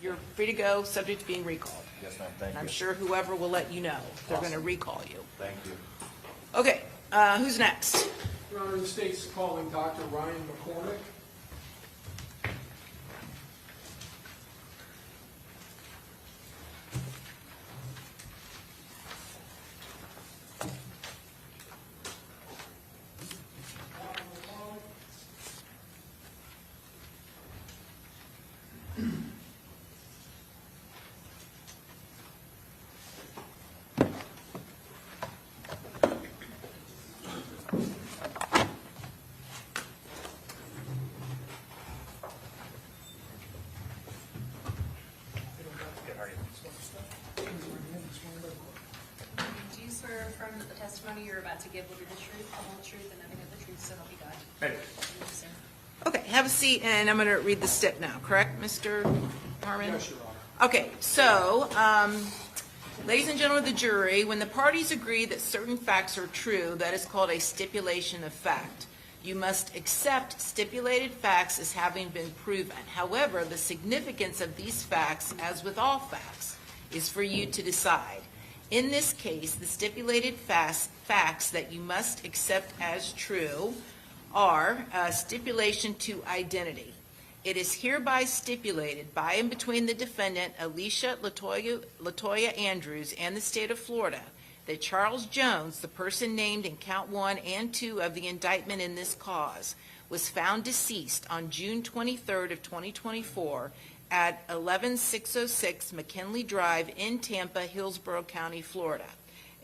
you're free to go, subject to being recalled. Yes, ma'am. Thank And you. I'm sure whoever will let you know. They're going to recall you. Thank you. Okay, who's next? Your Honor, the state's calling Dr. Ryan McCormack. Do you swear or affirm that the testimony you're about to give will be the truth, the whole truth, and nothing but the truth, so help you God? Thank you, sir. Okay, have a seat, and I'm going to read the stip now, correct, Mr. Harmon? Yes, Your Honor. Okay, so, ladies and gentlemen of the jury, when the parties agree that certain facts are true, that is called a stipulation of fact. You must accept stipulated facts as having been proven. However, the significance of these facts, as with all facts, is for you to decide. In this case, the stipulated facts that you must accept as true are stipulation to identity. It is hereby stipulated by and between the defendant, Alicia Latoya Andrews, and the state of Florida, that Charles Jones, the person named in count 1 and 2 of the indictment in this cause, was found deceased on June 23rd of 2024 at 11606 McKinley Drive in Tampa, Hillsborough County, Florida.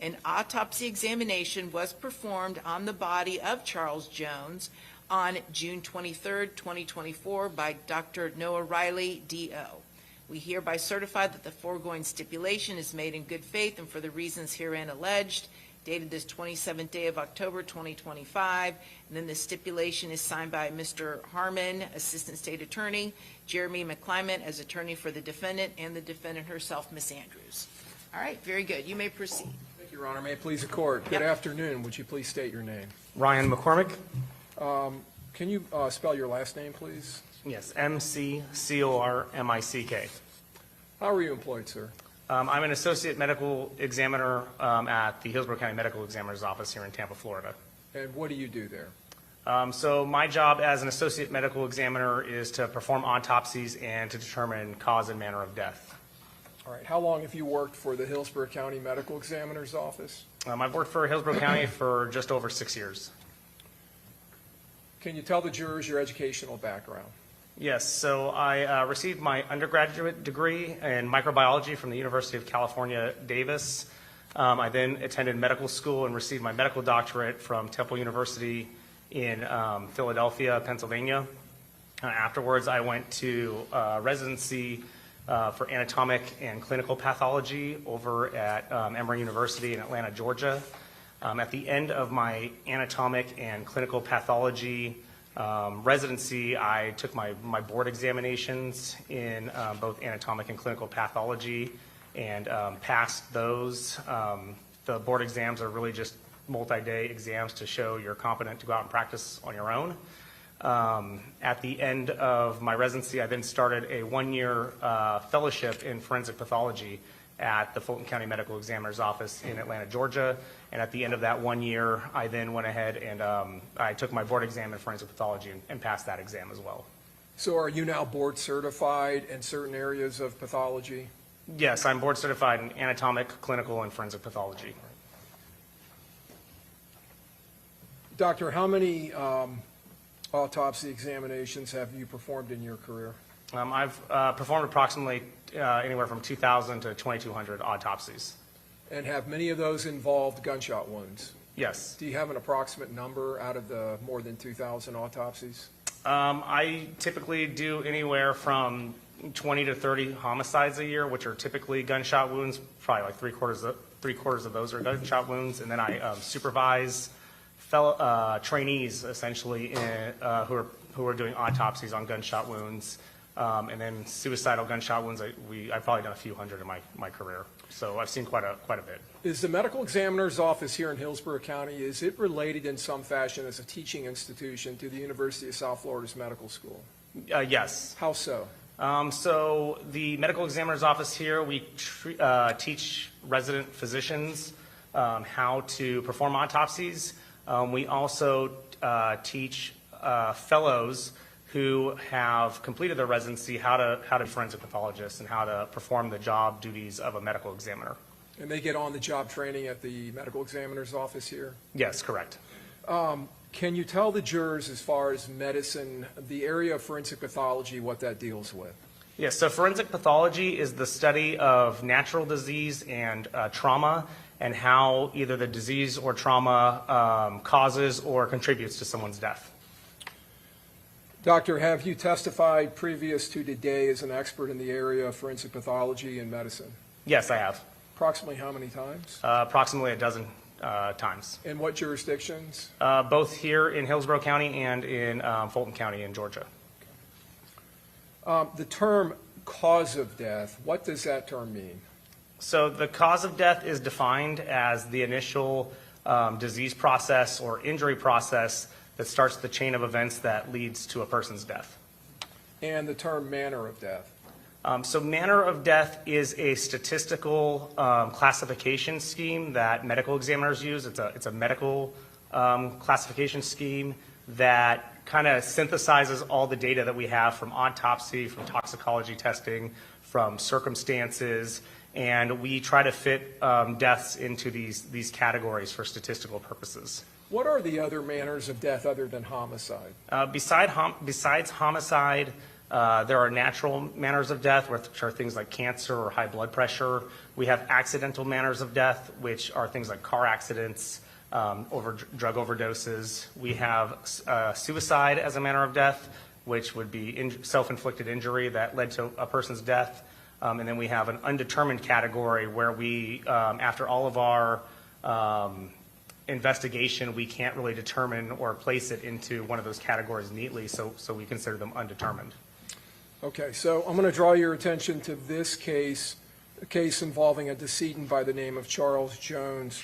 An autopsy examination was performed on the body of Charles Jones on June 23rd, 2024 by Dr. Noah Riley, D.O. We hereby certify that the foregoing stipulation is made in good faith and for the reasons herein alleged, dated this 27th day of October, 2025. And then the stipulation is signed by Mr. Harmon, Assistant State Attorney, Jeremy McClyment as attorney for the defendant, and the defendant herself, Ms. Andrews. All right, very good. You may proceed. Thank you, Your Honor. May it please the court. Good afternoon. Would you please state your name? Ryan McCormack. Can you spell your last name, please? Yes, McCormick. How are you employed, sir? I'm an associate medical examiner at the Hillsborough County Medical Examiner's Office here in Tampa, Florida. And what do you do there? So my job as an associate medical examiner is to perform autopsies and to determine cause and manner of death. All right. How long have you worked for the Hillsborough County Medical Examiner's Office? I've worked for Hillsborough County for just over 6 years. Can you tell the jurors your educational background? Yes, so I received my undergraduate degree in microbiology from the University of California, Davis. I then attended medical school and received my medical doctorate from Temple University in Philadelphia, Pennsylvania. Afterwards, I went to residency for anatomic and clinical pathology over at Emory University in Atlanta, Georgia. At the end of my anatomic and clinical pathology residency, I took my board examinations in both anatomic and clinical pathology and passed those. The board exams are really just multi-day exams to show you're competent to go out and practice on your own. At the end of my residency, I then started a one-year fellowship in forensic pathology at the Fulton County Medical Examiner's Office in Atlanta, Georgia. And at the end of that 1 year, I then went ahead and I took my board exam in forensic pathology and passed that exam as well. So are you now board certified in certain areas of pathology? Yes, I'm board certified in anatomic, clinical, and forensic pathology. Doctor, how many autopsy examinations have you performed in your career? I've performed approximately anywhere from 2,000 to 2,200 autopsies. And have many of those involved gunshot wounds? Yes. Do you have an approximate number out of the more than 2,000 autopsies? I typically do anywhere from 20 to 30 homicides a year, which are typically gunshot wounds. Probably like three quarters of those are gunshot wounds. And then I supervise trainees essentially who are doing autopsies on gunshot wounds. And then suicidal gunshot wounds, I've probably done a few hundred in my career. So I've seen quite a bit. Is the medical examiner's office here in Hillsborough County, is it related in some fashion as a teaching institution to the University of South Florida's medical school? Yes. How so? So the medical examiner's office here, we teach resident physicians how to perform autopsies. We also teach fellows who have completed their residency how to be forensic pathologists and how to perform the job duties of a medical examiner. And they get on-the-job training at the medical examiner's office here? Yes, correct. Can you tell the jurors, as far as medicine, the area of forensic pathology, what that deals with? Yes, so forensic pathology is the study of natural disease and trauma, and how either the disease or trauma causes or contributes to someone's death. Doctor, have you testified previous to today as an expert in the area of forensic pathology and medicine? Yes, I have. Approximately how many times? Approximately a dozen times. In what jurisdictions? Both here in Hillsborough County and in Fulton County in Georgia. The term cause of death, what does that term mean? So the cause of death is defined as the initial disease process or injury process that starts the chain of events that leads to a person's death. And the term manner of death? So manner of death is a statistical classification scheme that medical examiners use. It's a medical classification scheme that kind of synthesizes all the data that we have from autopsy, from toxicology testing, from circumstances, and we try to fit deaths into these categories for statistical purposes. What are the other manners of death other than homicide? Besides homicide, there are natural manners of death, which are things like cancer or high blood pressure. We have accidental manners of death, which are things like car accidents, drug overdoses. We have suicide as a manner of death, which would be self-inflicted injury that led to a person's death. And then we have an undetermined category where we, after all of our investigation, we can't really determine or place it into one of those categories neatly, so we consider them undetermined. Okay, so I'm going to draw your attention to this case, a case involving a decedent by the name of Charles Jones.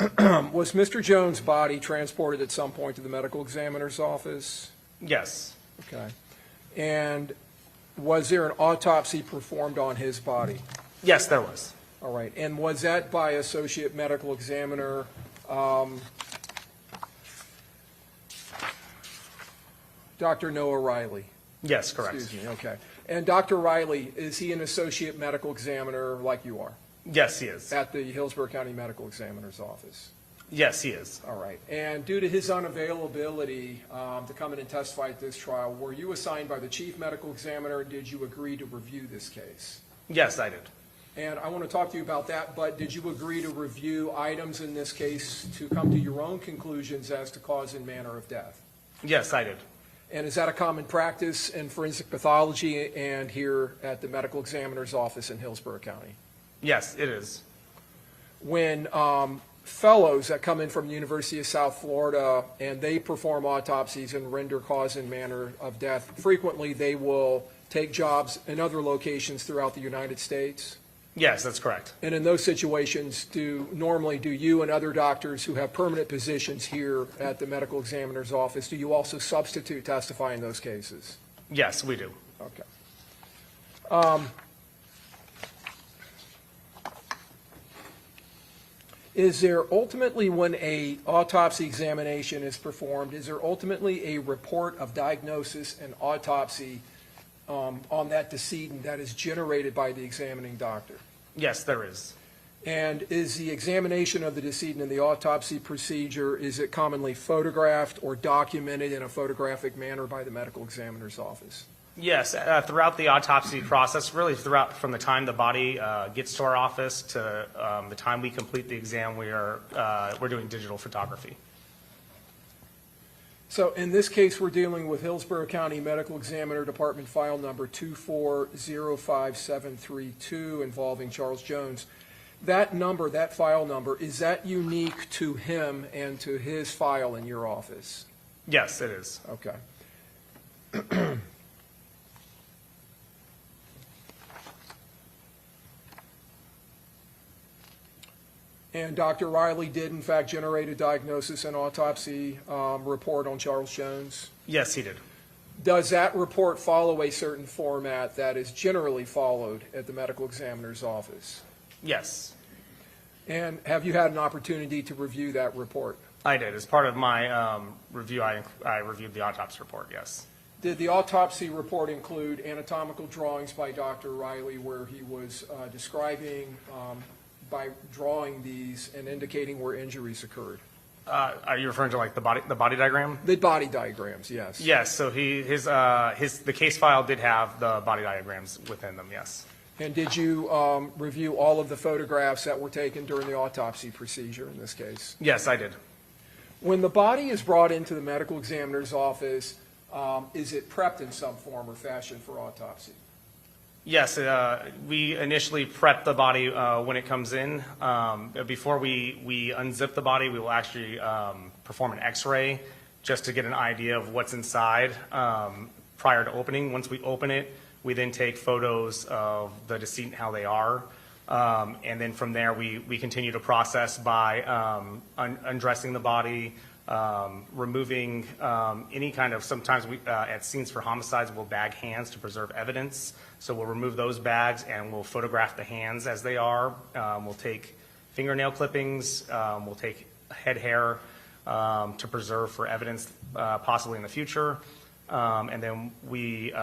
Was Mr. Jones' body transported at some point to the medical examiner's office? Yes. Okay. And was there an autopsy performed on his body? Yes, there was. All right. And was that by Associate Medical Examiner Dr. Noah Riley? Yes, correct. Excuse me, okay. And Dr. Riley, is he an Associate Medical Examiner like you are? Yes, he is. At the Hillsborough County Medical Examiner's office? Yes, he is. All right. And due to his unavailability to come in and testify at this trial, were you assigned by the Chief Medical Examiner, and did you agree to review this case? Yes, I did. And I want to talk to you about that, but did you agree to review items in this case to come to your own conclusions as to cause and manner of death? Yes, I did. And is that a common practice in forensic pathology and here at the medical examiner's office in Hillsborough County? Yes, it is. When fellows that come in from the University of South Florida and they perform autopsies and render cause and manner of death, frequently they will take jobs in other locations throughout the United States? Yes, that's correct. And in those situations, normally do you and other doctors who have permanent positions here at the medical examiner's office, do you also substitute testify in those cases? Yes, we do. Okay. Is there ultimately, when a autopsy examination is performed, is there ultimately a report of diagnosis and autopsy on that decedent that is generated by the examining doctor? Yes, there is. And is the examination of the decedent in the autopsy procedure, is it commonly photographed or documented in a photographic manner by the medical examiner's office? Yes, throughout the autopsy process, really throughout from the time the body gets to our office to the time we complete the exam, we're doing digital photography. So in this case, we're dealing with Hillsborough County Medical Examiner Department file number 2405732 involving Charles Jones. That number, that file number, is that unique to him and to his file in your office? Yes, it is. Okay. And Dr. Riley did, in fact, generate a diagnosis and autopsy report on Charles Jones. Yes, he did. Does that report follow a certain format that is generally followed at the medical examiner's office? Yes, And have you had an opportunity to review that report? I did. As part of my review, I reviewed the autopsy report, yes. Did the autopsy report include anatomical drawings by Dr. Riley where he was describing, by drawing these and indicating where injuries occurred? Are you referring to like the body diagram? The body diagrams, yes. Yes, so the case file did have the body diagrams within them, yes. And did you review all of the photographs that were taken during the autopsy procedure in this case? Yes, I did. When the body is brought into the medical examiner's office, is it prepped in some form or fashion for autopsy? Yes, we initially prep the body when it comes in. Before we unzip the body, we will actually perform an x-ray just to get an idea of what's inside prior to opening. Once we open it, we then take photos of the decedent and how they are. And then from there, we continue to process by undressing the body, removing any kind of, sometimes we, at scenes for homicides, we'll bag hands to preserve evidence. So we'll remove those bags and we'll photograph the hands as they are. We'll take fingernail clippings, we'll take head hair to preserve for evidence possibly in the future. And then we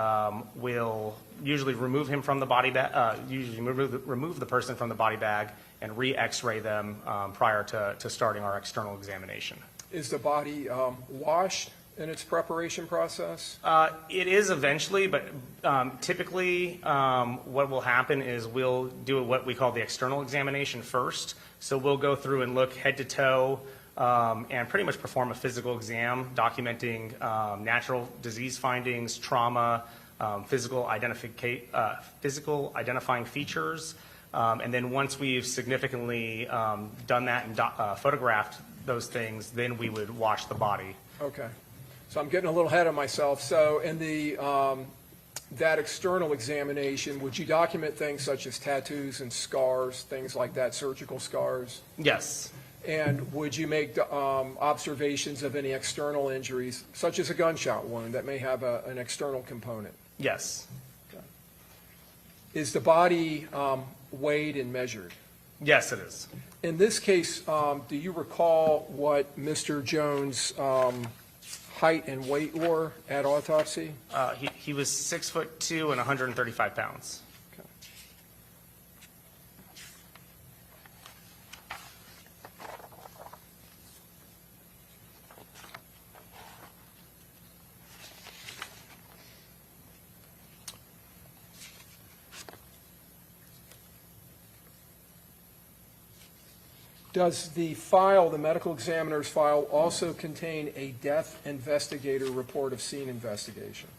will usually remove him from the body bag, usually remove the person from the body bag and re-x-ray them prior to starting our external examination. Is the body washed in its preparation process? It is eventually, but typically what will happen is we'll do what we call the external examination first. So we'll go through and look head to toe and pretty much perform a physical exam documenting natural disease findings, trauma, physical identifying features. And then once we've significantly done that and photographed those things, then we would wash the body. Okay. So I'm getting a little ahead of myself. So in the that external examination, would you document things such as tattoos and scars, things like that, surgical scars? Yes. And would you make observations of any external injuries, such as a gunshot wound that may have an external component? Yes. Okay. Is the body weighed and measured? Yes, it is. In this case, do you recall what Mr. Jones' height and weight were at autopsy? He was 6'2" and 135 pounds. Okay. Does the file, the medical examiner's file, also contain a death investigator report of scene investigation?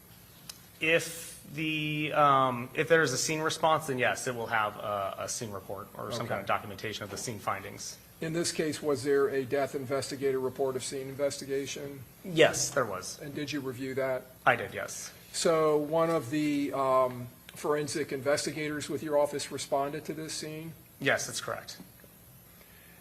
If there's a scene response, then yes, it will have a scene report or some kind of documentation of the scene findings. In this case, was there a death investigator report of scene investigation? Yes, there was. And did you review that? I did, yes. So one of the forensic investigators with your office responded to this scene? Yes, that's correct.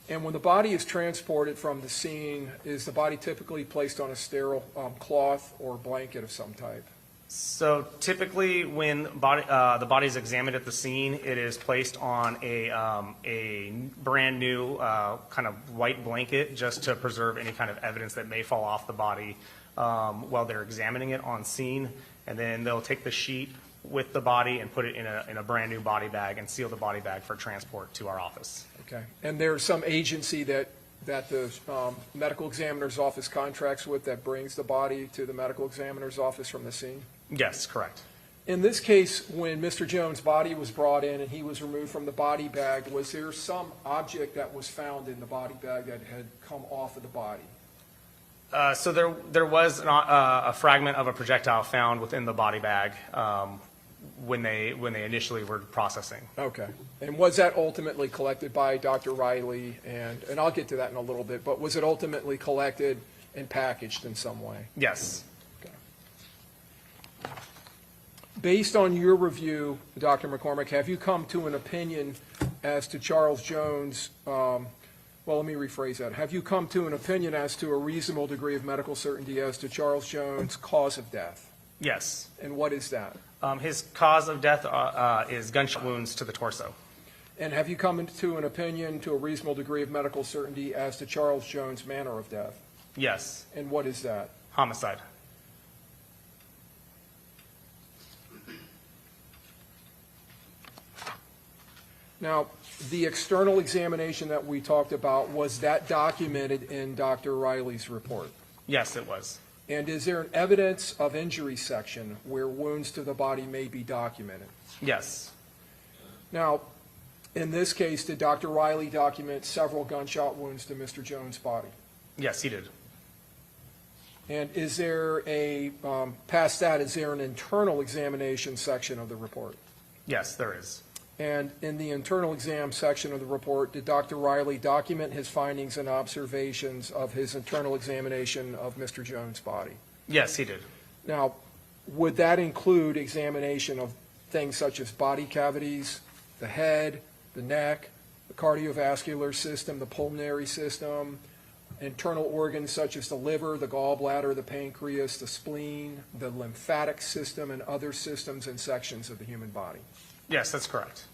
And when the body is transported from the scene, is the body typically placed on a sterile cloth or blanket of some type? So typically when the body is examined at the scene, it is placed on a brand new kind of white blanket just to preserve any kind of evidence that may fall off the body while they're examining it on scene. And then they'll take the sheet with the body and put it in a brand new body bag and seal the body bag for transport to our office. Okay. And there's some agency that the medical examiner's office contracts with that brings the body to the medical examiner's office from the scene? Yes, correct. In this case, when Mr. Jones' body was brought in and he was removed from the body bag, was there some object that was found in the body bag that had come off of the body? So there was a fragment of a projectile found within the body bag when they initially were processing. Okay. And was that ultimately collected by Dr. Riley? And I'll get to that in a little bit, but was it ultimately collected and packaged in some way? Yes. Okay. Based on your review, Dr. McCormack, have you come to an opinion as to Charles Jones' well, let me rephrase that. Have you come to an opinion as to a reasonable degree of medical certainty as to Charles Jones' cause of death? Yes. And what is that? His cause of death is gunshot wounds to the torso. And have you come to an opinion to a reasonable degree of medical certainty as to Charles Jones' manner of death? Yes. And what is that? Homicide. Now, the external examination that we talked about, was that documented in Dr. Riley's report? Yes, it was. And is there an evidence of injury section where wounds to the body may be documented? Yes. Now, in this case, did Dr. Riley document several gunshot wounds to Mr. Jones' body? Yes, he did. And is there past that, is there an internal examination section of the report? Yes, there is. And in the internal exam section of the report, did Dr. Riley document his findings and observations of his internal examination of Mr. Jones' body? Yes, he did. Now, would that include examination of things such as body cavities, the head, the neck, the cardiovascular system, the pulmonary system, internal organs such as the liver, the gallbladder, the pancreas, the spleen, the lymphatic system, and other systems and sections of the human body? Yes, that's correct.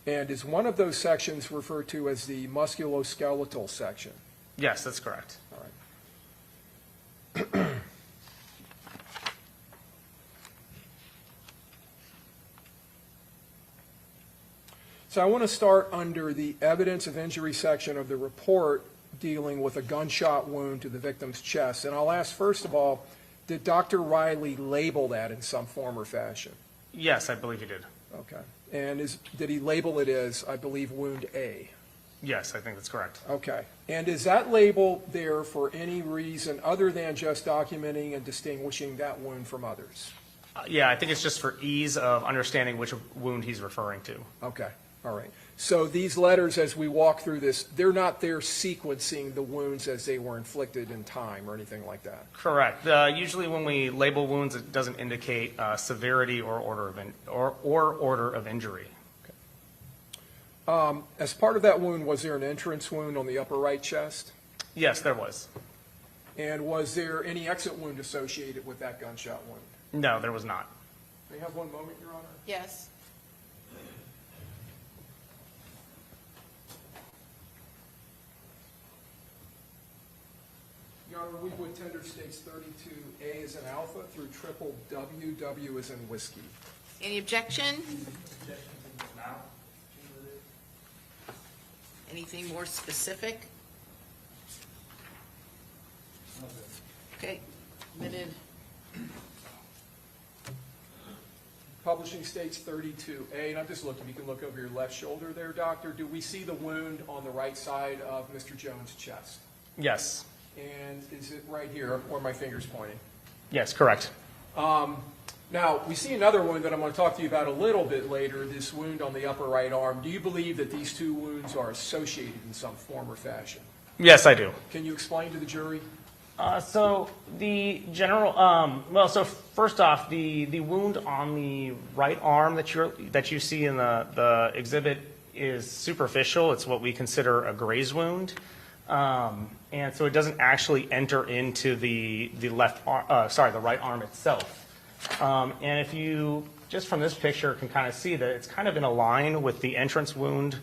And is one of those sections referred to as the musculoskeletal section? Yes, that's correct. All right. So I want to start under the evidence of injury section of the report dealing with a gunshot wound to the victim's chest. And I'll ask, first of all, did Dr. Riley label that in some form or fashion? Yes, I believe he did. Okay. And did he label it as, I believe, wound A? Yes, I think that's correct. Okay. And is that label there for any reason other than just documenting and distinguishing that wound from others? Yeah, I think it's just for ease of understanding which wound he's referring to. Okay. All right. So these letters, as we walk through this, they're not there sequencing the wounds as they were inflicted in time or anything like that? Correct. Usually when we label wounds, it doesn't indicate severity or order of injury. As part of that wound, was there an entrance wound on the upper right chest? Yes, there was. And was there any exit wound associated with that gunshot wound? No, there was not. May I have one moment, Your Honor? Yes. Your Honor, we would tender states 32A as an alpha through triple W, W as in whiskey. Any objection? Anything more specific? Okay, admitted. Publishing states 32A, and I'm just looking, you can look over your left shoulder there, Doctor. Do we see the wound on the right side of Mr. Jones' chest? Yes. And is it right here where my finger's pointing? Yes, correct. Now, we see another wound that I'm going to talk to you about a little bit later, this wound on the upper right arm. Do you believe that these two wounds are associated in some form or fashion? Yes, I do. Can you explain to the jury? So the general, so first off, the wound on the right arm that you see in the exhibit is superficial. It's what we consider a graze wound. And so it doesn't actually enter into the right arm itself. And if you, just from this picture, can kind of see that it's kind of in a line with the entrance wound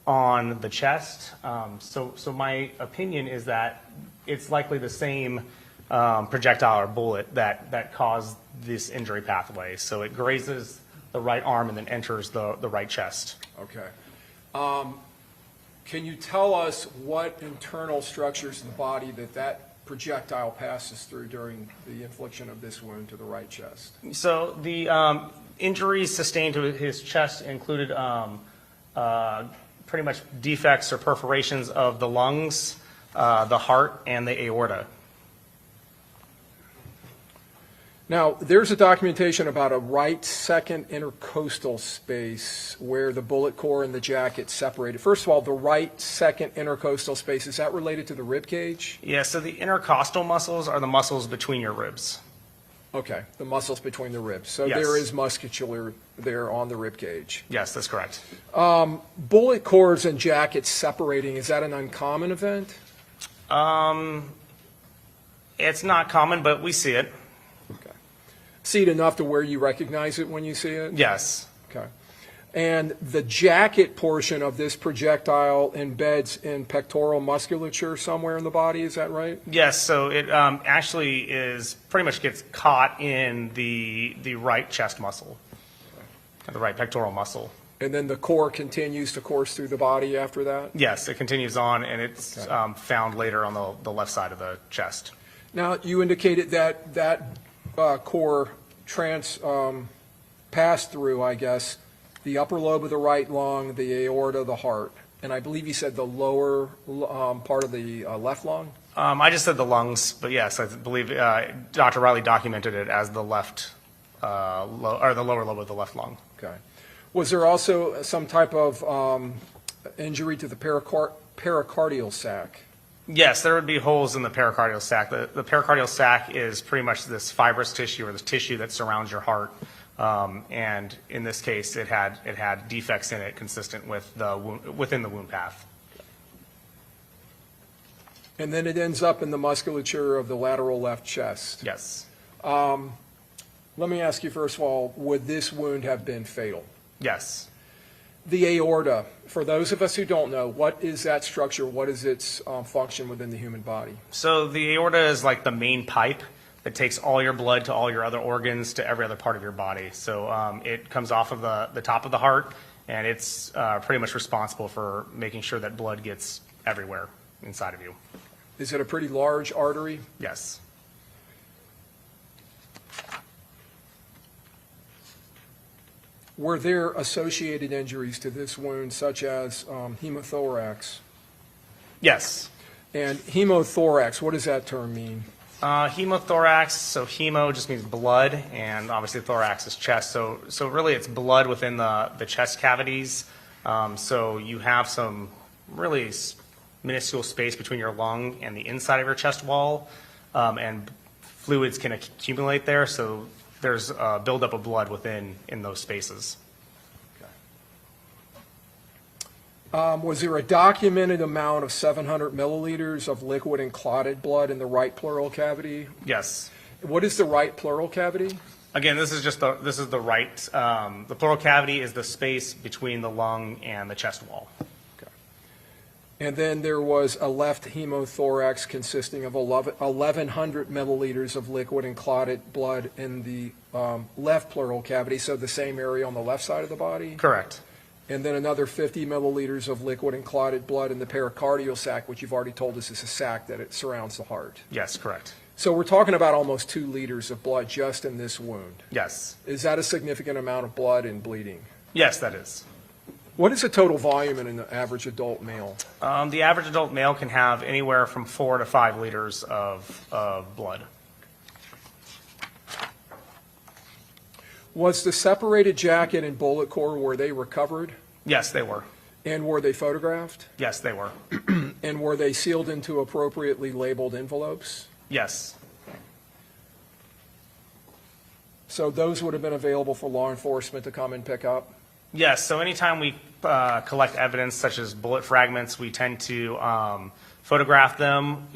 on the chest. So my opinion is that it's likely the same projectile or bullet that caused this injury pathway. So it grazes the right arm and then enters the right chest. Okay. Can you tell us what internal structures in the body that projectile passes through during the infliction of this wound to the right chest? So the injuries sustained to his chest included pretty much defects or perforations of the lungs, the heart, and the aorta. Now, there's a documentation about a right second intercostal space where the bullet core and the jacket separated. First of all, the right second intercostal space, is that related to the rib cage? Yeah, so the intercostal muscles are the muscles between your ribs. Okay, the muscles between the ribs. So Yes. there is musculature there on the rib cage. Yes, that's correct. Bullet cores and jackets separating, is that an uncommon event? It's not common, but we see it. Okay. See it enough to where you recognize it when you see it? Yes. Okay. And the jacket portion of this projectile embeds in pectoral musculature somewhere in the body, is that right? Yes, so it actually is pretty much gets caught in the right chest muscle, the right pectoral muscle. And then the core continues to course through the body after that? Yes, it continues on, and it's found later on the left side of the chest. Now, you indicated that core passed through, I guess, the upper lobe of the right lung, the aorta, the heart, and I believe you said the lower part of the left lung? I just said the lungs, but yes, I believe Dr. Riley documented it as the left, or the lower lobe of the left lung. Okay. Was there also some type of injury to the pericardial sac? Yes, there would be holes in the pericardial sac. The pericardial sac is pretty much this fibrous tissue or this tissue that surrounds your heart. And in this case, it had defects in it consistent with within the wound path. And then it ends up in the musculature of the lateral left chest. Yes. Let me ask you first of all, would this wound have been fatal? Yes. The aorta, for those of us who don't know, what is that structure? What is its function within the human body? So the aorta is like the main pipe that takes all your blood to all your other organs to every other part of your body. So it comes off of the top of the heart, and it's pretty much responsible for making sure that blood gets everywhere inside of you. Is it a pretty large artery? Yes. Were there associated injuries to this wound, such as hemothorax? Yes. And hemothorax, what does that term mean? Hemothorax, so hemo just means blood, and obviously thorax is chest. So really it's blood within the chest cavities. So you have some really minuscule space between your lung and the inside of your chest wall, and fluids can accumulate there. So there's a buildup of blood in those spaces. Was there a documented amount of 700 milliliters of liquid and clotted blood in the right pleural cavity? Yes. What is the right pleural cavity? Again, this is the right. The pleural cavity is the space between the lung and the chest wall. Okay. And then there was a left hemothorax consisting of 1,100 milliliters of liquid and clotted blood in the left pleural cavity, so the same area on the left side of the body? Correct. And then another 50 milliliters of liquid and clotted blood in the pericardial sac, which you've already told us is a sac that it surrounds the heart. Yes, correct. So we're talking about almost 2 liters of blood just in this wound. Yes. Is that a significant amount of blood and bleeding? Yes, that is. What is the total volume in an average adult male? The average adult male can have anywhere from 4 to 5 liters of blood. Was the separated jacket and bullet core, were they recovered? Yes, they were. And were they photographed? Yes, they were. And were they sealed into appropriately labeled envelopes? Yes. So those would have been available for law enforcement to come and pick up? Yes, so anytime we collect evidence such as bullet fragments, we tend to photograph them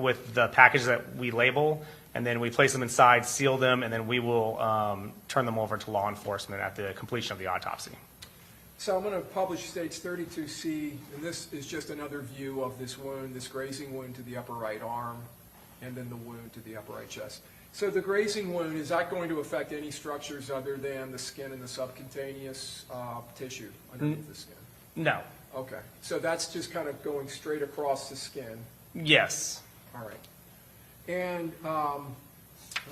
with the package that we label, and then we place them inside, seal them, and then we will turn them over to law enforcement at the completion of the autopsy. So I'm going to publish States 32C, and this is just another view of this wound, this grazing wound to the upper right arm, and then the wound to the upper right chest. So the grazing wound, is that going to affect any structures other than the skin and the subcutaneous tissue underneath the skin? No. Okay, so that's just kind of going straight across the skin. Yes. All right. And, all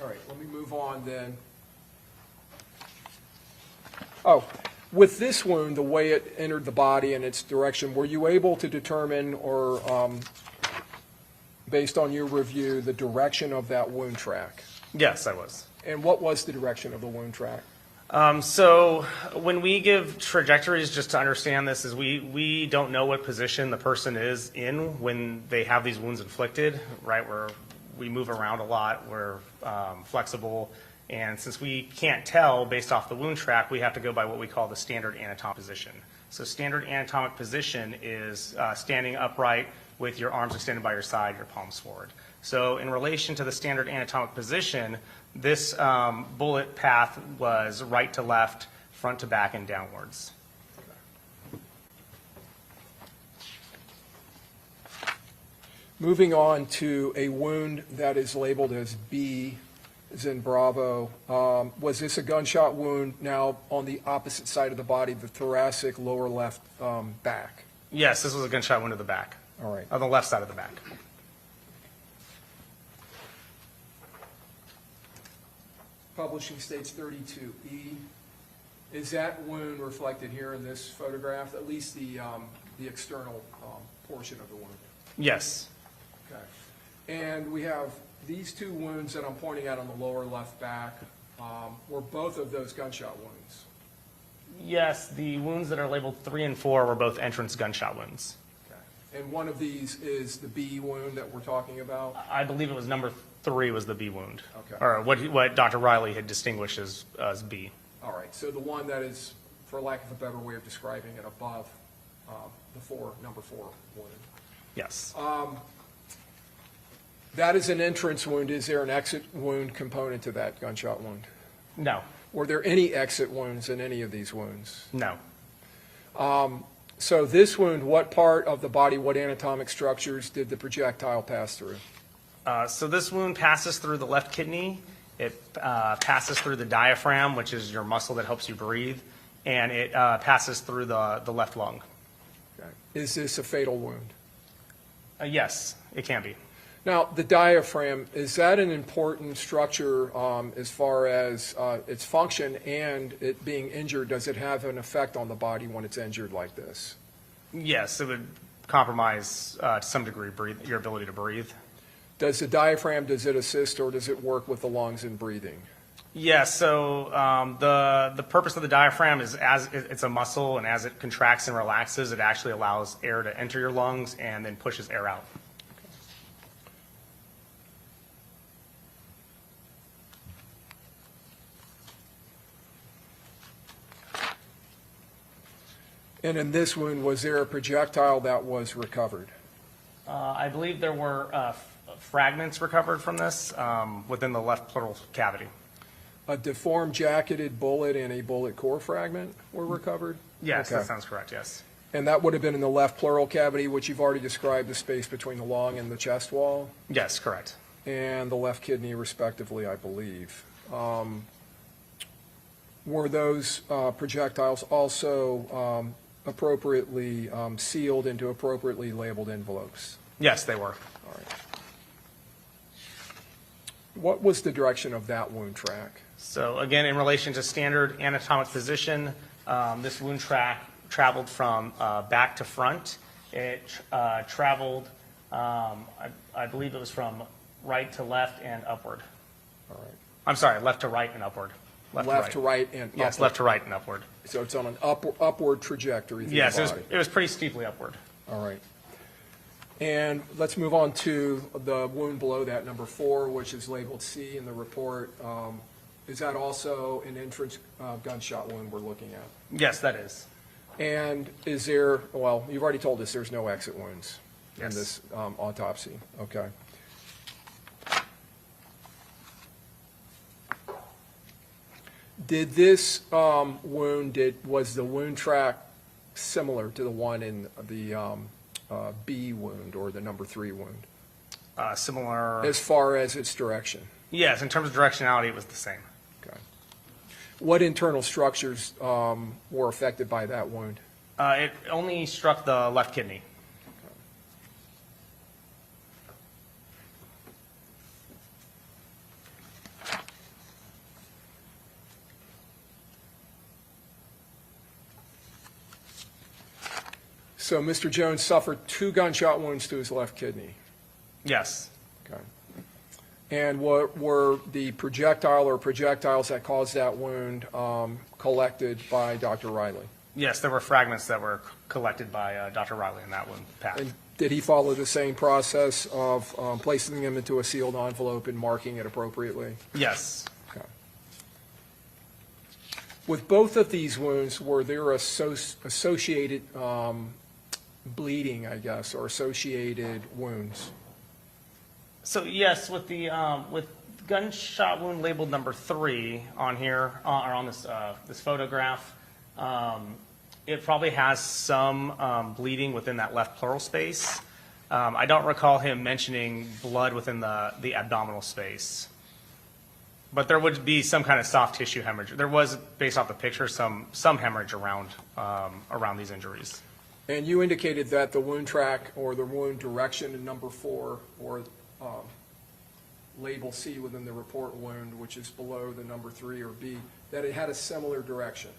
right, let me move on then. Oh, with this wound, the way it entered the body and its direction, were you able to determine or, based on your review, the direction of that wound track? Yes, I was. And what was the direction of the wound track? So when we give trajectories, just to understand this, is we don't know what position the person is in when they have these wounds inflicted, right? We move around a lot, we're flexible, And since we can't tell based off the wound track, we have to go by what we call the standard anatomic position. So standard anatomic position is standing upright with your arms extended by your side, your palms forward. So in relation to the standard anatomic position, this bullet path was right to left, front to back, and downwards. Moving on to a wound that is labeled as B, as in Bravo. Was this a gunshot wound now on the opposite side of the body, the thoracic, lower left back? Yes, this was a gunshot wound to the back, All right. on the left side of the back. Publishing states 32E. Is that wound reflected here in this photograph, at least the external portion of the wound? Yes. Okay. And we have these two wounds that I'm pointing out on the lower left back. Were both of those gunshot wounds? Yes, the wounds that are labeled 3 and 4 were both entrance gunshot wounds. Okay. And one of these is the B wound that we're talking about? I believe it was number 3 was the B wound. Okay. Or what Dr. Riley had distinguished as B. All right, so the one that is, for lack of a better way of describing it, above number 4 wound. Yes. That is an entrance wound. Is there an exit wound component to that gunshot wound? No. Were there any exit wounds in any of these wounds? No. So this wound, what part of the body, what anatomic structures did the projectile pass through? So this wound passes through the left kidney. It passes through the diaphragm, which is your muscle that helps you breathe, and it passes through the left lung. Okay. Is this a fatal wound? Yes, it can be. Now, the diaphragm, is that an important structure as far as its function and it being injured? Does it have an effect on the body when it's injured like this? Yes, it would compromise to some degree your ability to breathe. Does the diaphragm, does it assist or does it work with the lungs in breathing? Yes, so the purpose of the diaphragm is as it's a muscle, and as it contracts and relaxes, it actually allows air to enter your lungs and then pushes air out. And in this wound, was there a projectile that was recovered? I believe there were fragments recovered from this within the left pleural cavity. A deformed jacketed bullet and a bullet core fragment were recovered? Yes, Okay. that sounds correct, yes. And that would have been in the left pleural cavity, which you've already described, the space between the lung and the chest wall, Yes, correct. and the left kidney respectively, I believe. Were those projectiles also appropriately sealed into appropriately labeled envelopes? Yes, they were. All right. What was the direction of that wound track? So again, in relation to standard anatomic position, this wound track traveled from back to front. It traveled, I believe it was from right to left and upward. All right. I'm sorry, left to right and upward. Left to right and Yes, upward. left to right and upward. So it's on an upward trajectory through Yes, the body. it was pretty steeply upward. All right. And let's move on to the wound below that, number 4, which is labeled C in the report. Is that also an entrance gunshot wound we're looking at? Yes, that is. And is there, well, you've already told us there's no exit wounds in Yes. this autopsy. Okay. Did this wound, was the wound track similar to the one in the B wound or the number 3 wound, Similar. as far as its direction? Yes, in terms of directionality, it was the same. Okay. What internal structures were affected by that wound? It only struck the left kidney. So Mr. Jones suffered 2 gunshot wounds to his left kidney. Yes. Okay. And what were the projectile or projectiles that caused that wound collected by Dr. Riley? Yes, there were fragments that were collected by Dr. Riley in that one path. And did he follow the same process of placing them into a sealed envelope and marking it appropriately? Yes. Okay. With both of these wounds, were there associated bleeding, I guess, or associated wounds? So yes, with the with gunshot wound labeled number 3 on here, or on this this photograph, it probably has some bleeding within that left pleural space. I don't recall him mentioning blood within the abdominal space. But there would be some kind of soft tissue hemorrhage. There was, based off the picture, some hemorrhage around these injuries. And you indicated that the wound track or the wound direction in number 4, or label C within the report wound, which is below the number 3 or B, that it had a similar direction.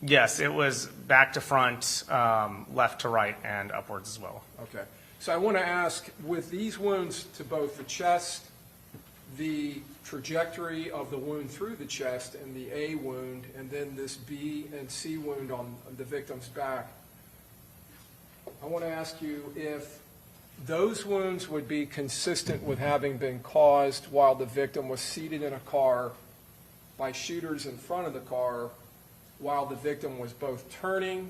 Yes, it was back to front, left to right, and upwards as well. Okay. So I want to ask, with these wounds to both the chest, the trajectory of the wound through the chest and the A wound, and then this B and C wound on the victim's back, I want to ask you if those wounds would be consistent with having been caused while the victim was seated in a car by shooters in front of the car, while the victim was both turning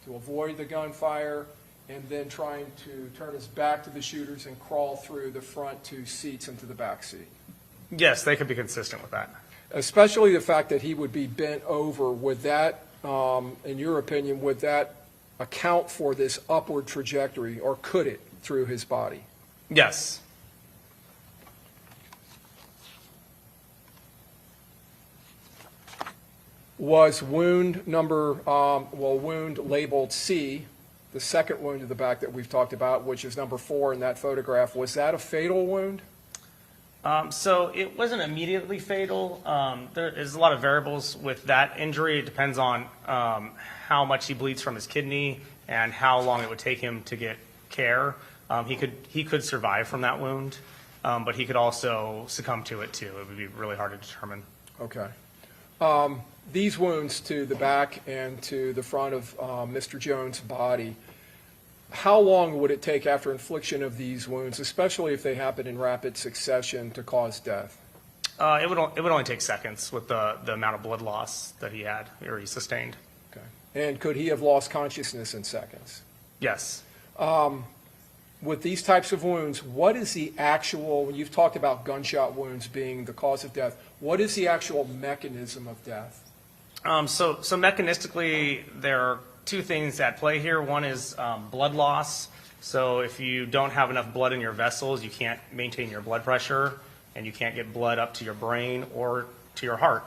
to avoid the gunfire and then trying to turn his back to the shooters and crawl through the front 2 seats into the back seat. Yes, they could be consistent with that. Especially the fact that he would be bent over. Would that, in your opinion, would that account for this upward trajectory, or could it, through his body? Yes. Was wound number, wound labeled C, the second wound to the back that we've talked about, which is number 4 in that photograph, was that a fatal wound? So it wasn't immediately fatal. There is a lot of variables with that injury. It depends on how much he bleeds from his kidney and how long it would take him to get care. He could survive from that wound, but he could also succumb to it too. It would be really hard to determine. Okay. These wounds to the back and to the front of Mr. Jones' body, how long would it take after infliction of these wounds, especially if they happen in rapid succession, to cause death? It would only take seconds with the amount of blood loss that he had or he sustained. Okay. And could he have lost consciousness in seconds? Yes. With these types of wounds, what is the actual, when you've talked about gunshot wounds being the cause of death, what is the actual mechanism of death? So mechanistically, there are 2 things at play here. One is blood loss. So if you don't have enough blood in your vessels, you can't maintain your blood pressure, and you can't get blood up to your brain or to your heart.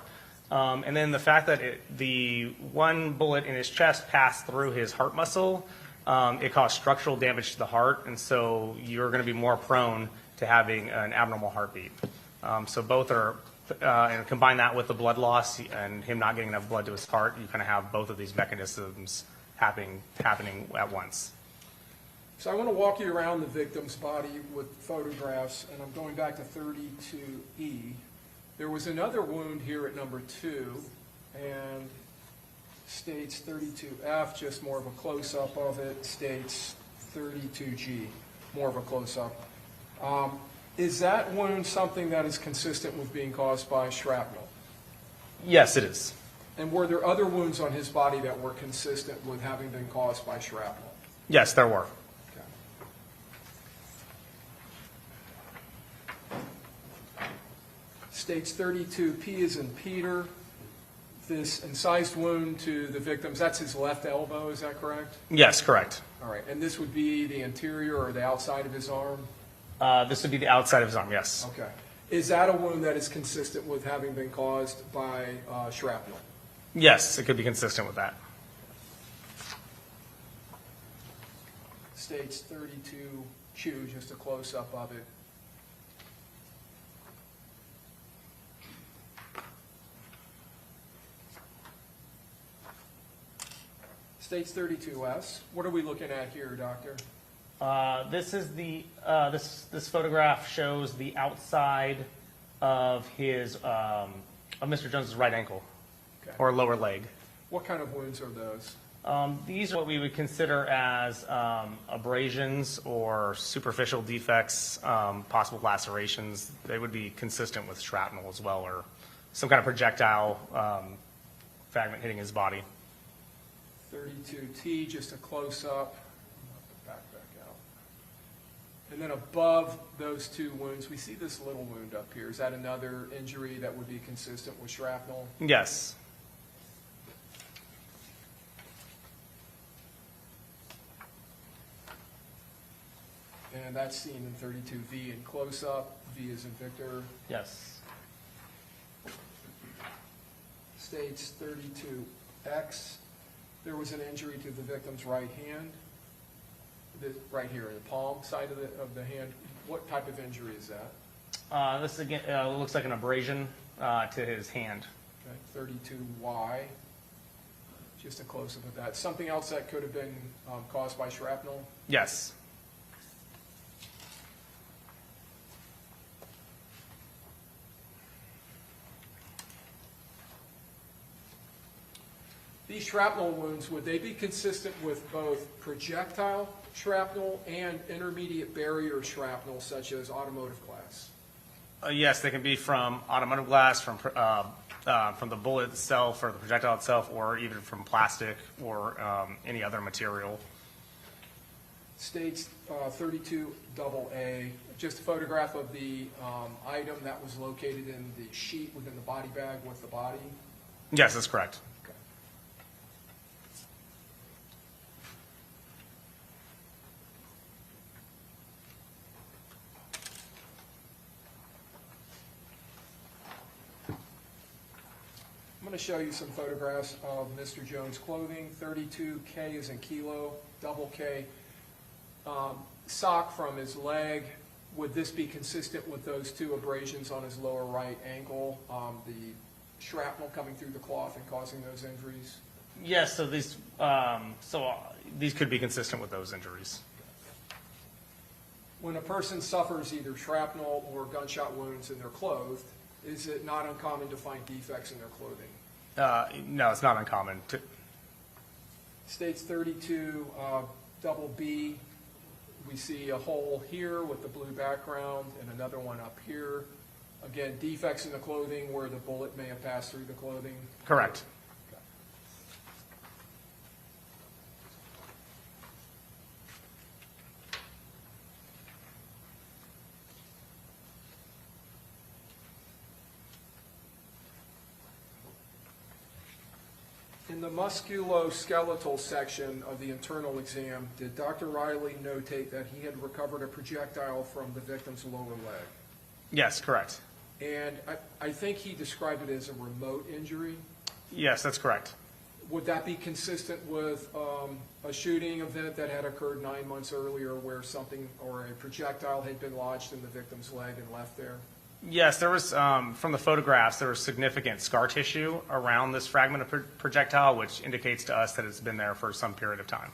And then the fact that the one bullet in his chest passed through his heart muscle, it caused structural damage to the heart, and so you're going to be more prone to having an abnormal heartbeat. So both are, and combine that with the blood loss and him not getting enough blood to his heart, you kind of have both of these mechanisms happening at once. So I want to walk you around the victim's body with photographs, and I'm going back to 32E. There was another wound here at number 2, and states 32F, just more of a close-up of it, states 32G, more of a close-up. Is that wound something that is consistent with being caused by shrapnel? Yes, it is. And were there other wounds on his body that were consistent with having been caused by shrapnel? Yes, there were. Okay. States 32P is in Peter. This incised wound to the victims, that's his left elbow, is that correct? Yes, correct. All right, and this would be the interior or the outside of his arm? This would be the outside of his arm, yes. Okay. Is that a wound that is consistent with having been caused by shrapnel? Yes, it could be consistent with that. States 32Q, just a close-up of it. States 32S. What are we looking at here, Doctor? This is the this photograph shows the outside of his of Mr. Jones's right ankle, Okay. or lower leg. What kind of wounds are those? These are what we would consider as abrasions or superficial defects, possible lacerations. They would be consistent with shrapnel as well, or some kind of projectile fragment hitting his body. 32T, just a close-up. Back out. And then above those two wounds, we see this little wound up here. Is that another injury that would be consistent with shrapnel? Yes. And that's seen in 32V in close-up. V is in Victor. Yes. States 32X. There was an injury to the victim's right hand, right here in the palm side of the hand. What type of injury is that? This again looks like an abrasion to his hand. Okay, 32Y. Just a close-up of that. Something else that could have been caused by shrapnel? Yes. These shrapnel wounds, would they be consistent with both projectile shrapnel and intermediate barrier shrapnel, such as automotive glass? Yes, they can be from automotive glass, from the bullet itself or the projectile itself, or even from plastic or any other material. States 32AA, just a photograph of the item that was located in the sheet within the body bag with the body. Yes, that's correct. Okay. I'm going to show you some photographs of Mr. Jones' clothing. 32K is in kilo, double K. Sock from his leg. Would this be consistent with those two abrasions on his lower right ankle, the shrapnel coming through the cloth and causing those injuries? Yes, so these could be consistent with those injuries. When a person suffers either shrapnel or gunshot wounds and they're clothed, is it not uncommon to find defects in their clothing? No, it's not uncommon. States 32 double B, we see a hole here with the blue background and another one up here. Again, defects in the clothing where the bullet may have passed through the clothing. Correct. In the musculoskeletal section of the internal exam, did Dr. Riley notate that he had recovered a projectile from the victim's lower leg? Yes, correct. And I think he described it as a remote injury. Yes, that's correct. Would that be consistent with a shooting event that had occurred 9 months earlier where something or a projectile had been lodged in the victim's leg and left there? Yes, there was, from the photographs, there was significant scar tissue around this fragment of projectile, which indicates to us that it's been there for some period of time.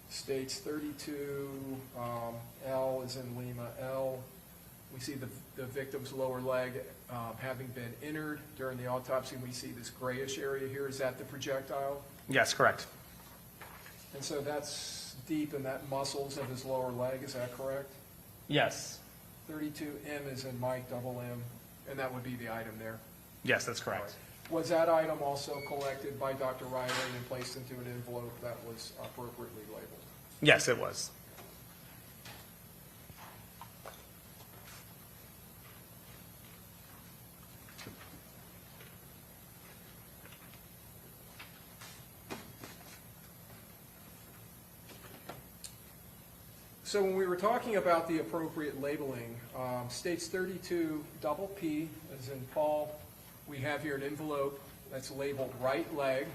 States 32, L is in Lima, L. We see the victim's lower leg having been entered during the autopsy. We see this grayish area here. Is that the projectile? Yes, correct. And so that's deep in that muscles of his lower leg. Is that correct? Yes. 32M is in Mike, double M, and that would be the item there. Yes, that's correct. Was that item also collected by Dr. Riley and placed into an envelope that was appropriately labeled? Yes, it was. So when we were talking about the appropriate labeling, states 32 double P, as in Paul, we have here an envelope that's labeled right leg,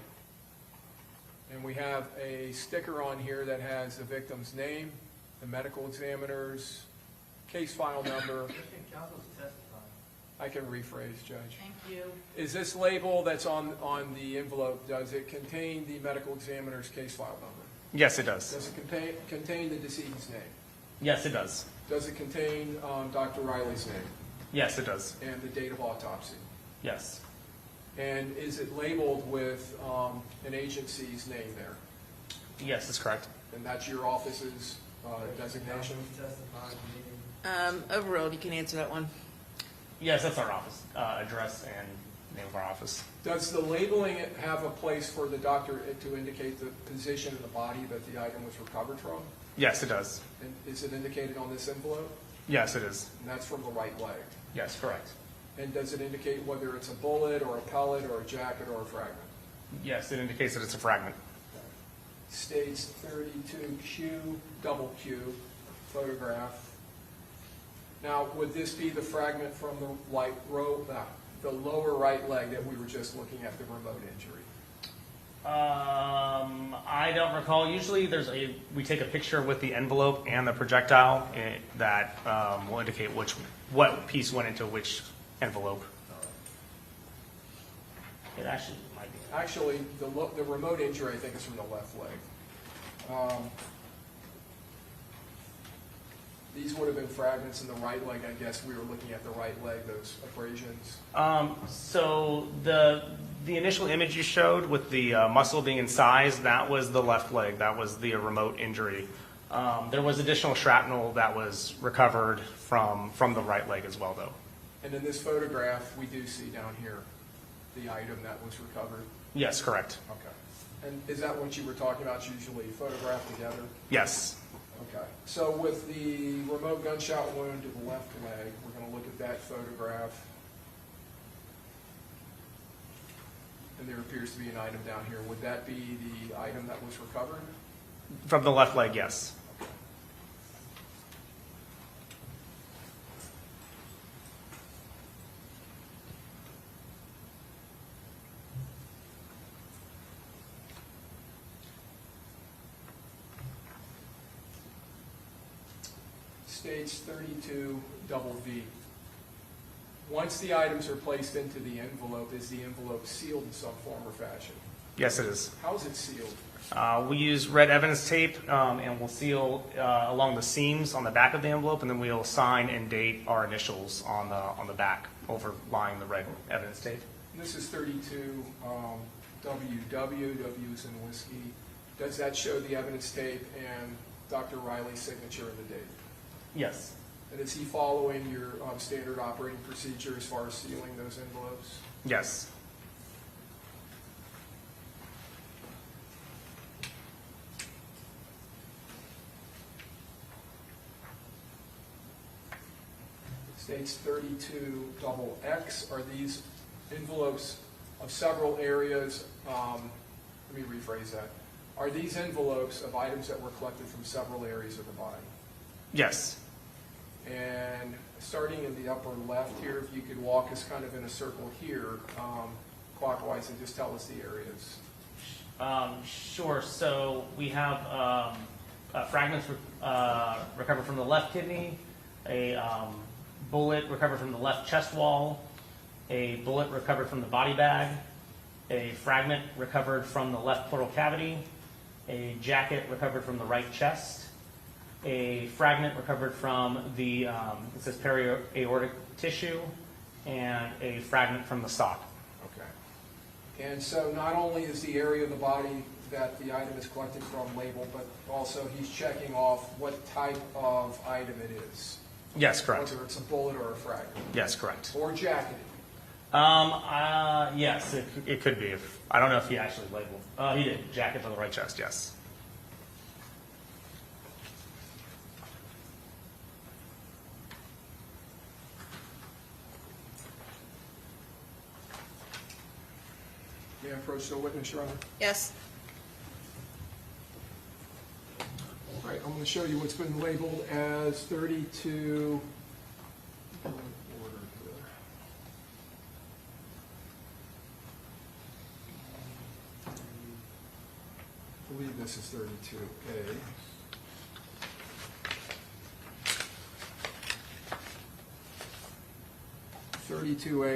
and we have a sticker on here that has the victim's name, the medical examiner's case file number. I can rephrase, Judge. Thank you. Is this label that's on the envelope, does it contain the medical examiner's case file number? Yes, it does. Does it contain the decedent's name? Yes, it does. Does it contain Dr. Riley's name Yes, it does. and the date of autopsy? Yes. And is it labeled with an agency's name there? Yes, that's correct. And that's your office's designation? Overruled, you can answer that one. Yes, that's our office address and name of our office. Does the labeling have a place for the doctor to indicate the position of the body that the item was recovered from? Yes, it does. And is it indicated on this envelope? Yes, it is. And that's from the right leg. Yes, correct. And does it indicate whether it's a bullet or a pellet or a jacket or a fragment? Yes, it indicates that it's a fragment. States 32Q, double Q, photograph. Now, would this be the fragment from the the lower right leg that we were just looking at, the remote injury? I don't recall. Usually we take a picture with the envelope and the projectile that will indicate what piece went into which envelope. It actually might be. Actually, the remote injury, I think, is from the left leg. These would have been fragments in the right leg. I guess we were looking at the right leg, those abrasions. So the initial image you showed with the muscle being incised, that was the left leg. That was the remote injury. There was additional shrapnel that was recovered from the right leg as well, though. And in this photograph, we do see down here the item that was recovered. Yes, correct. Okay. And is that what you were talking about, usually photographed together? Yes. Okay. So with the remote gunshot wound to the left leg, we're going to look at that photograph. And there appears to be an item down here. Would that be the item that was recovered? From the left leg, yes. States 32 double V. Once the items are placed into the envelope, is the envelope sealed in some form or fashion? Yes, it is. How is it sealed? We use red evidence tape, and we'll seal along the seams on the back of the envelope, and then we'll sign and date our initials on the back, overlying the red evidence tape. And this is 32 WW, W is in whiskey. Does that show the evidence tape and Dr. Riley's signature and the date? Yes. And is he following your standard operating procedure as far as sealing those envelopes? Yes. States 32 double X. Are these envelopes of several areas? Let me rephrase that. Are these envelopes of items that were collected from several areas of the body? Yes. And starting in the upper left here, if you could walk us kind of in a circle here, clockwise, and just tell us the areas. Sure. So we have fragments recovered from the left kidney, a bullet recovered from the left chest wall, a bullet recovered from the body bag, a fragment recovered from the left pleural cavity, a jacket recovered from the right chest, a fragment recovered from the, it says periaortic tissue, and a fragment from the sock. Okay. And so not only is the area of the body that the item is collected from labeled, but also he's checking off what type of item it is. Yes, correct. Whether it's a bullet or a fragment. Yes, correct. Or jacketed. Yes, it could be. I don't know if he actually labeled. He did. Jacket for the right chest, yes. May I approach the witness, Your Honor? Yes. All right, I'm going to show you what's been labeled as 32. I believe this is 32A.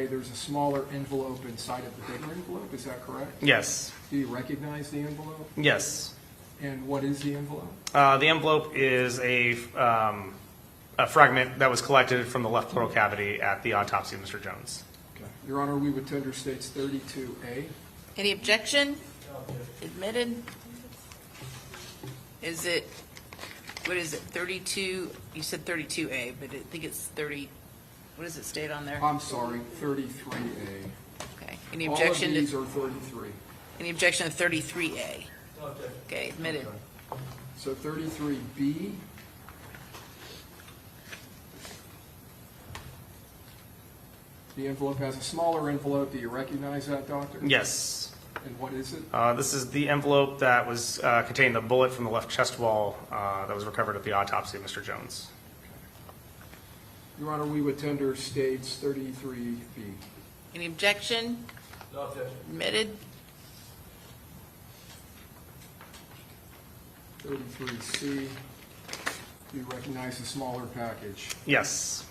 There's a smaller envelope inside of the bigger envelope, is that correct? Yes. Do you recognize the envelope? Yes. And what is the envelope? The envelope is a fragment that was collected from the left pleural cavity at the autopsy of Mr. Jones. Okay. Your Honor, we would tender states 32A. Any objection? Admitted? Is it, what is it, 32, you said 32A, but I think it's 30, what does it state on there? I'm sorry, 33A. Okay. Any All of objection these to, are 33. any objection to 33A? Okay, admitted. So 33B. The envelope has a smaller envelope. Do you recognize that, doctor? Yes. And what is it? This is the envelope that was contained the bullet from the left chest wall that was recovered at the autopsy of Mr. Jones. Your Honor, we would tender states 33B. Any objection? No objection. Admitted. 33C. Do you recognize the smaller package? Yes.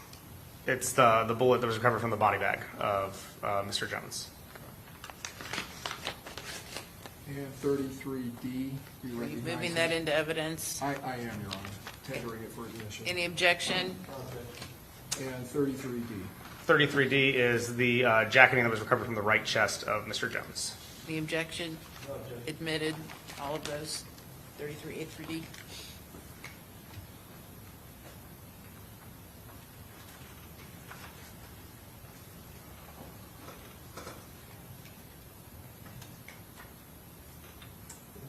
It's the bullet that was recovered from the body bag of Mr. Jones. And 33D. Do you Are you recognize moving it? that into evidence? I am, Your Honor, tendering it for admission. Any objection? And 33D. 33D is the jacketing that was recovered from the right chest of Mr. Jones. Any objection? No objection. Admitted, all of those, 33A through D.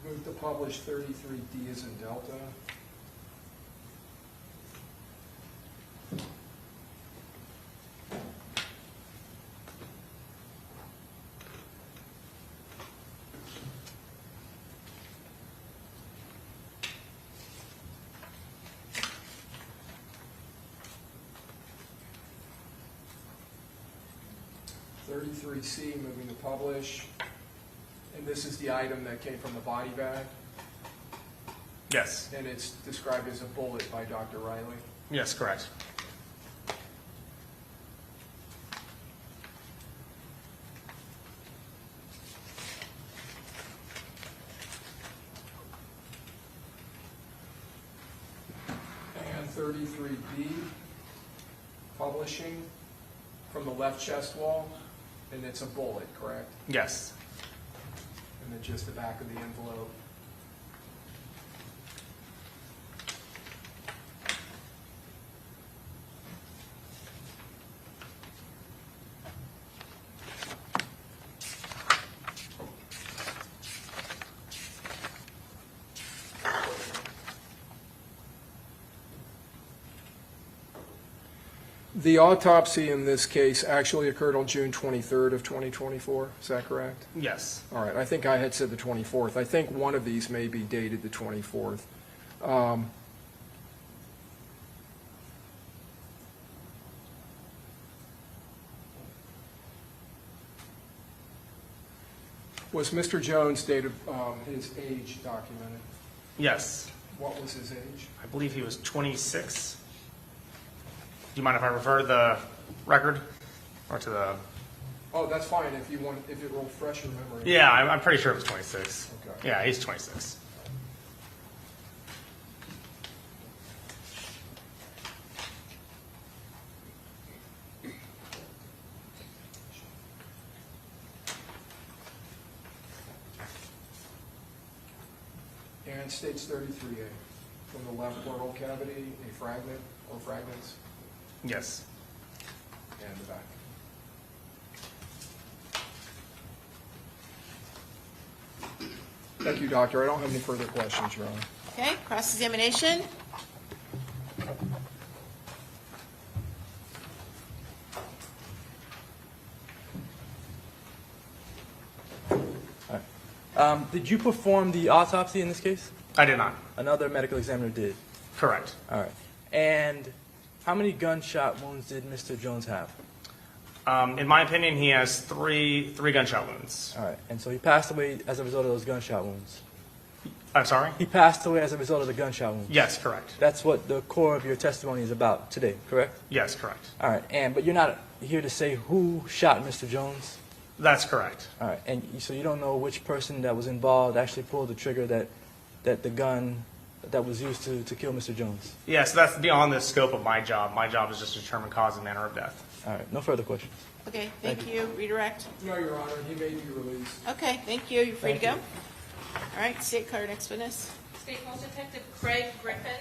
Move to publish 33D as in Delta. C, moving to publish. And this is the item that came from the body bag, Yes. and it's described as a bullet by Dr. Riley. Yes, correct. And 33B, publishing from the left chest wall, and it's a bullet, correct? Yes. And then just the back of the envelope. The autopsy in this case actually occurred on June 23rd of 2024, is that correct? Yes. All right, I think I had said the 24th. I think one of these may be dated the 24th. Was Mr. Jones' date of his age documented? Yes. What was his age? I believe he was 26. Do you mind if I refer to the record or to the? Oh, that's fine if you want, if it will refresh your memory. Yeah, I'm pretty sure it was 26. Okay. Yeah, he's 26. And states 33A, from the left pleural cavity, a fragment or fragments, Yes. and the back. Thank you, doctor. I don't have any further questions, Your Honor. Okay, cross-examination. Did you perform the autopsy in this case? I did not. Another medical examiner did. Correct. All right. And how many gunshot wounds did Mr. Jones have? In my opinion, he has three gunshot wounds. All right. And so he passed away as a result of those gunshot wounds. I'm sorry? He passed away as a result of the gunshot wounds. Yes, correct. That's what the core of your testimony is about today, correct? Yes, correct. All right. But you're not here to say who shot Mr. Jones? That's correct. All right. And so you don't know which person that was involved actually pulled the trigger that the gun that was used to kill Mr. Jones? Yes, that's beyond the scope of my job. My job is just to determine cause and manner of death. All right. No further questions. Okay, thank you. Redirect. No, Your Honor, he may be released. Okay, thank you. You're free to Thank go. All right, state clerk, next witness. State Police Detective Craig Griffin.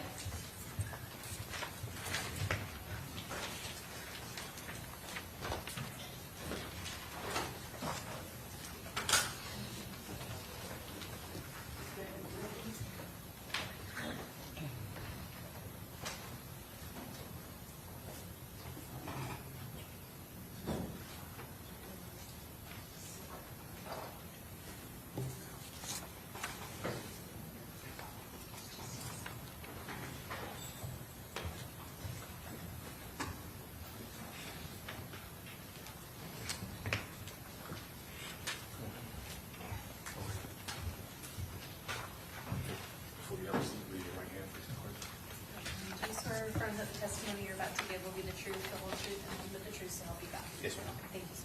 truth, the whole truth, and nothing but the truth, so help you God? Yes, ma'am. Thank you,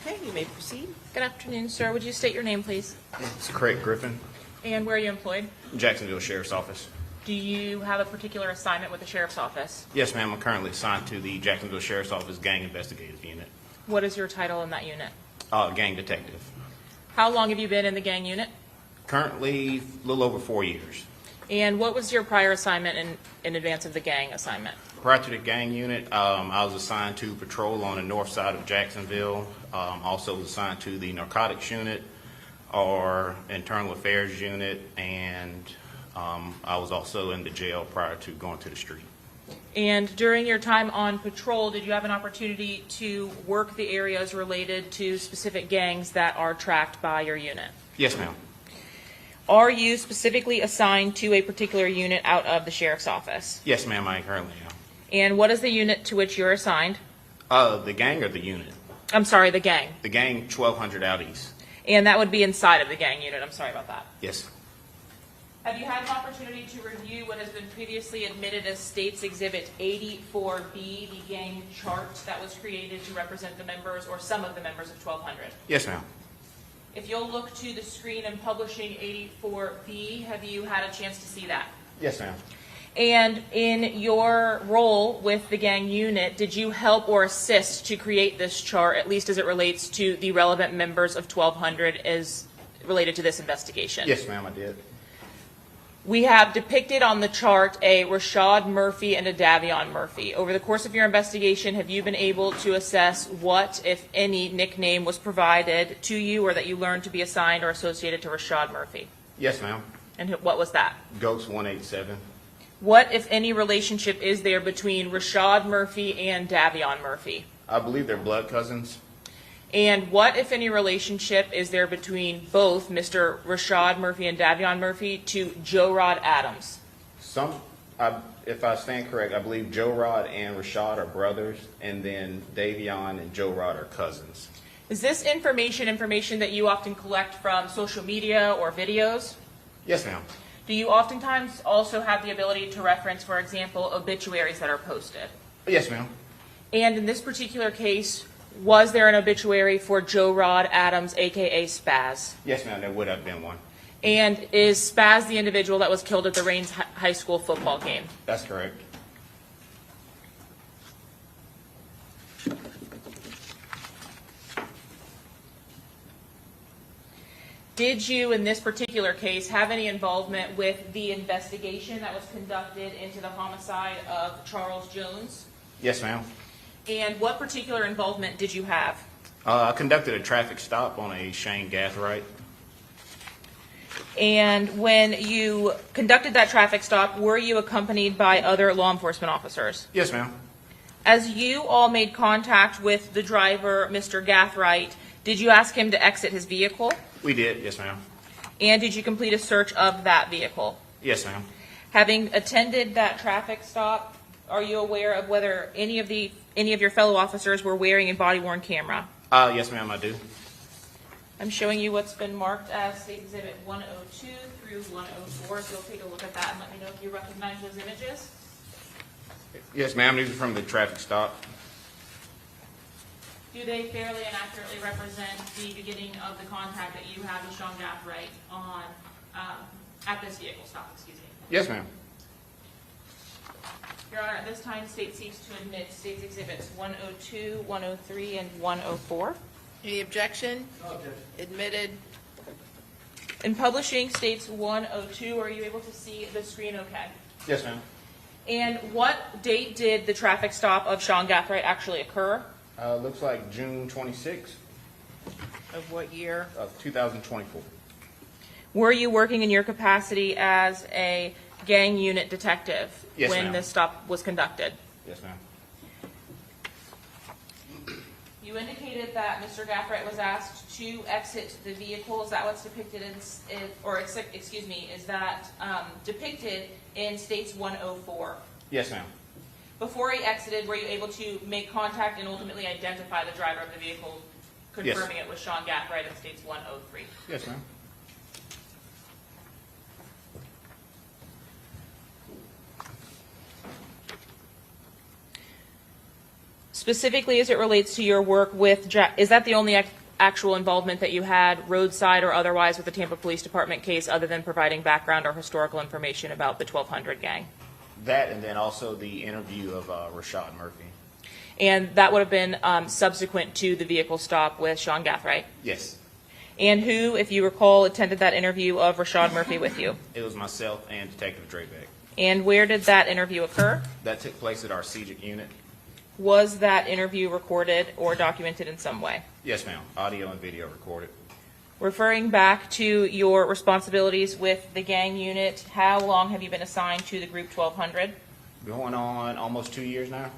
sir. Okay, you may proceed. Good afternoon, sir. Would you state your name, please? It's correct, Griffin, And where are you employed? Jacksonville Sheriff's Office. Do you have a particular assignment with the sheriff's office? Yes, ma'am. I'm currently assigned to the Jacksonville Sheriff's Office Gang Investigative Unit. What is your title in that unit? Gang detective. How long have you been in the gang unit? Currently, a little over 4 years. And what was your prior assignment in advance of the gang assignment? Prior to the gang unit, I was assigned to patrol on the north side of Jacksonville. Also was assigned to the narcotics unit or internal affairs unit, and I was also in the jail prior to going to the street. And during your time on patrol, did you have an opportunity to work the areas related to specific gangs that are tracked by your unit? Yes, ma'am. Are you specifically assigned to a particular unit out of the sheriff's office? Yes, ma'am, I currently am. And what is the unit to which you're assigned? The gang or the unit? I'm sorry, the gang. The gang, 1200 out east. And that would be inside of the gang unit. I'm sorry about that. Yes. Have you had an opportunity to review what has been previously admitted as State's Exhibit 84B, the gang chart that was created to represent the members or some of the members of 1200? Yes, ma'am. If you'll look to the screen and publishing 84B, have you had a chance to see that? Yes, ma'am. And in your role with the gang unit, did you help or assist to create this chart, at least as it relates to the relevant members of 1200 as related to this investigation? Yes, ma'am, I did. We have depicted on the chart a Rashad Murphy and a Davion Murphy. Over the course of your investigation, have you been able to assess what, if any, nickname was provided to you or that you learned to be assigned or associated to Rashad Murphy? Yes, ma'am. And what was that? Ghost 187. What, if any, relationship is there between Rashad Murphy and Davion Murphy? I believe they're blood cousins. And what, if any, relationship is there between both Mr. Rashad Murphy and Davion Murphy to Joe Rod Adams? If I stand correct, I believe Joe Rod and Rashad are brothers, and then Davion and Joe Rod are cousins. Is this information that you often collect from social media or videos? Yes, ma'am. Do you oftentimes also have the ability to reference, for example, obituaries that are posted? Yes, ma'am. And in this particular case, was there an obituary for Joe Rod Adams, a.k.a. Spaz? Yes, ma'am, there would have been one. And is Spaz the individual that was killed at the Rains High School football game? That's correct. Did you, in this particular case, have any involvement with the investigation that was conducted into the homicide of Charles Jones? Yes, ma'am. And what particular involvement did you have? I conducted a traffic stop on a Shane Gathright. And when you conducted that traffic stop, were you accompanied by other law enforcement officers? Yes, ma'am. As you all made contact with the driver, Mr. Gathright, did you ask him to exit his vehicle? We did, yes, ma'am. And did you complete a search of that vehicle? Yes, ma'am. Having attended that traffic stop, are you aware of whether any of your fellow officers were wearing a body-worn camera? Yes, ma'am, I do. I'm showing you what's been marked as State Exhibit 102 through 104, so you'll take a look at that and let me know if you recognize those images. Yes, ma'am, these are from the traffic stop. Do they fairly and accurately represent the beginning of the contact that you had with Sean Gathright on, at this vehicle stop, excuse me? Yes, ma'am. Your Honor, at this time, State seeks to admit State's Exhibits 102, 103, and 104. Any objection? No objection. Admitted. In publishing States 102, are you able to see the screen okay? Yes, ma'am. And what date did the traffic stop of Sean Gathright actually occur? Looks like June 26th Of what year? of 2024. Were you working in your capacity as a gang unit detective Yes, when ma'am. this stop was conducted? Yes, ma'am. You indicated that Mr. Gathright was asked to exit the vehicle. Is that what's depicted is that depicted in States 104? Yes, ma'am. Before he exited, were you able to make contact and ultimately identify the driver of the vehicle, confirming it was Sean Gathright in States 103? Yes, ma'am. Specifically as it relates to your work with is that the only actual involvement that you had, roadside or otherwise, with the Tampa Police Department case, other than providing background or historical information about the 1200 gang? That, and then also the interview of Rashad Murphy. And that would have been subsequent to the vehicle stop with Sean Gathright? Yes. And who, if you recall, attended that interview of Rashad Murphy with you? It was myself and Detective Drebeck. And where did that interview occur? That took place at our CJIC unit. Was that interview recorded or documented in some way? Yes, ma'am. Audio and video recorded. Referring back to your responsibilities with the gang unit, how long have you been assigned to the group 1200? Going on almost 2 years now.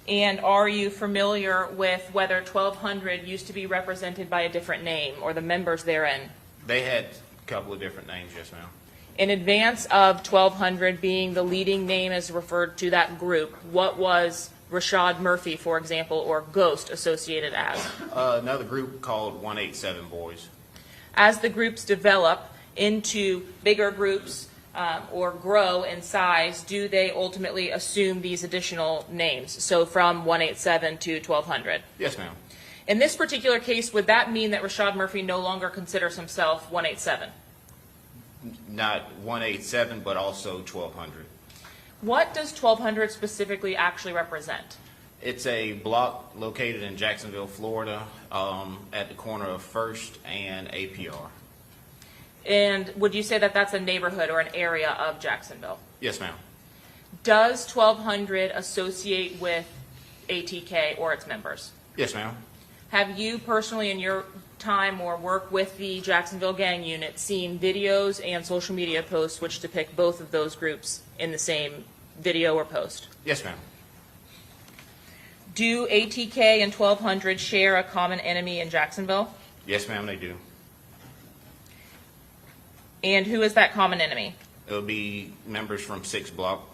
And are you familiar with whether 1200 used to be represented by a different name or the members therein? They had a couple of different names, yes, ma'am. In advance of 1200 being the leading name as referred to that group, what was Rashad Murphy, for example, or Ghost associated as? Another group called 187 Boys. As the groups develop into bigger groups or grow in size, do they ultimately assume these additional names? So from 187 to 1200? Yes, ma'am. In this particular case, would that mean that Rashad Murphy no longer considers himself 187? Not 187, but also 1200. What does 1200 specifically actually represent? It's a block located in Jacksonville, Florida, at the corner of First and APR. And would you say that that's a neighborhood or an area of Jacksonville? Yes, ma'am. Does 1200 associate with ATK or its members? Yes, ma'am. Have you personally in your time or work with the Jacksonville gang unit seen videos and social media posts which depict both of those groups in the same video or post? Yes, ma'am. Do ATK and 1200 share a common enemy in Jacksonville? Yes, ma'am, they do. And who is that common enemy? It'll be members from 6 Block.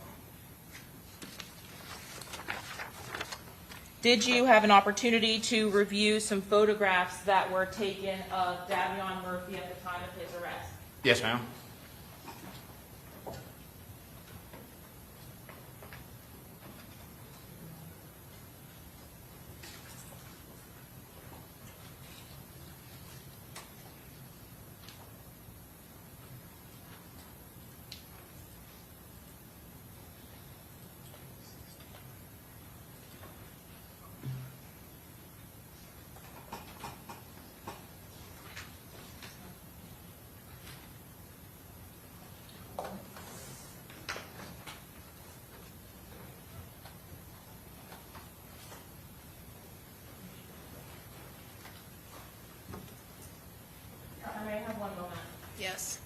Did you have an opportunity to review some photographs that were taken of Davion Murphy at the time of his arrest? Yes, ma'am. I may have one moment. Yes.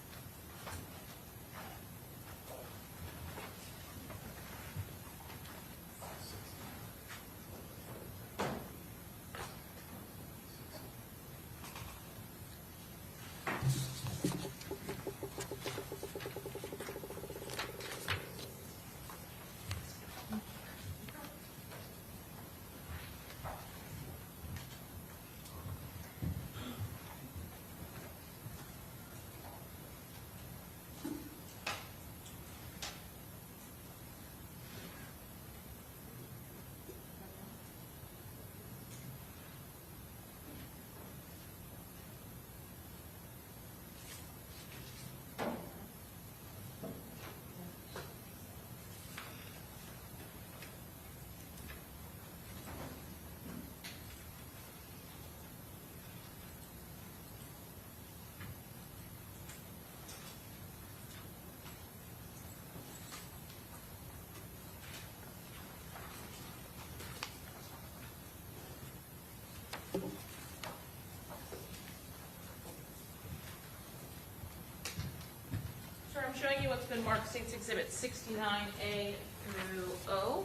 Sir, I'm showing you what's been marked State's Exhibit 69A through O.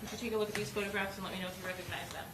You should take a look at these photographs and let me know if you recognize them.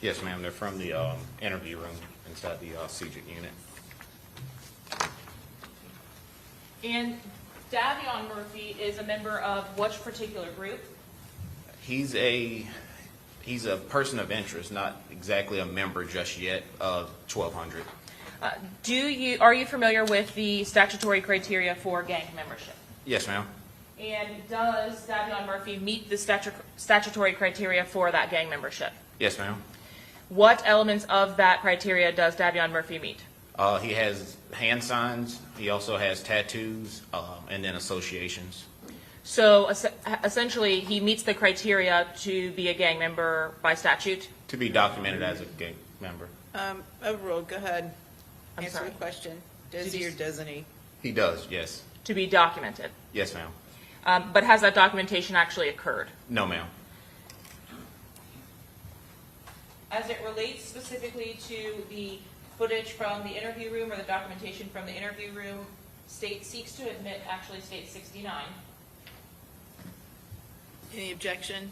Yes, ma'am. They're from the interview room inside the CJIC unit. And Davion Murphy is a member of which particular group? He's a person of interest, not exactly a member just yet of 1200. Are you familiar with the statutory criteria for gang membership? Yes, ma'am. And does Davion Murphy meet the statutory criteria for that gang membership? Yes, ma'am. What elements of that criteria does Davion Murphy meet? He has hand signs. He also has tattoos and then associations. So essentially, he meets the criteria to be a gang member by statute? To be documented as a gang member. Overruled, go ahead. I'm Answer sorry. the question. Does he or doesn't he? He does, yes. To be documented. Yes, ma'am. But has that documentation actually occurred? No, ma'am. As it relates specifically to the footage from the interview room or the documentation from the interview room, state seeks to admit, actually state 69. Any objection?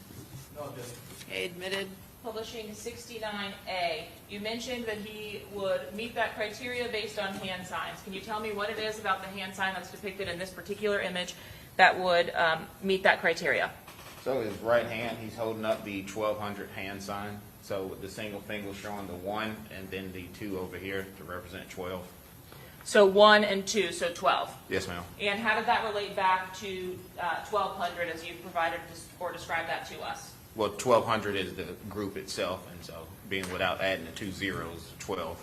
No objection. Okay, admitted. Publishing 69A, you mentioned that he would meet that criteria based on hand signs. Can you tell me what it is about the hand sign that's depicted in this particular image that would meet that criteria? So his right hand, he's holding up the 1200 hand sign. So with the single finger showing the 1 and then the 2 over here to represent 12. So 1 and 2, so 12. Yes, ma'am. And how did that relate back to 1200 as you provided or described that to us? Well, 1200 is the group itself, and so being without adding the 2 zeros, 12.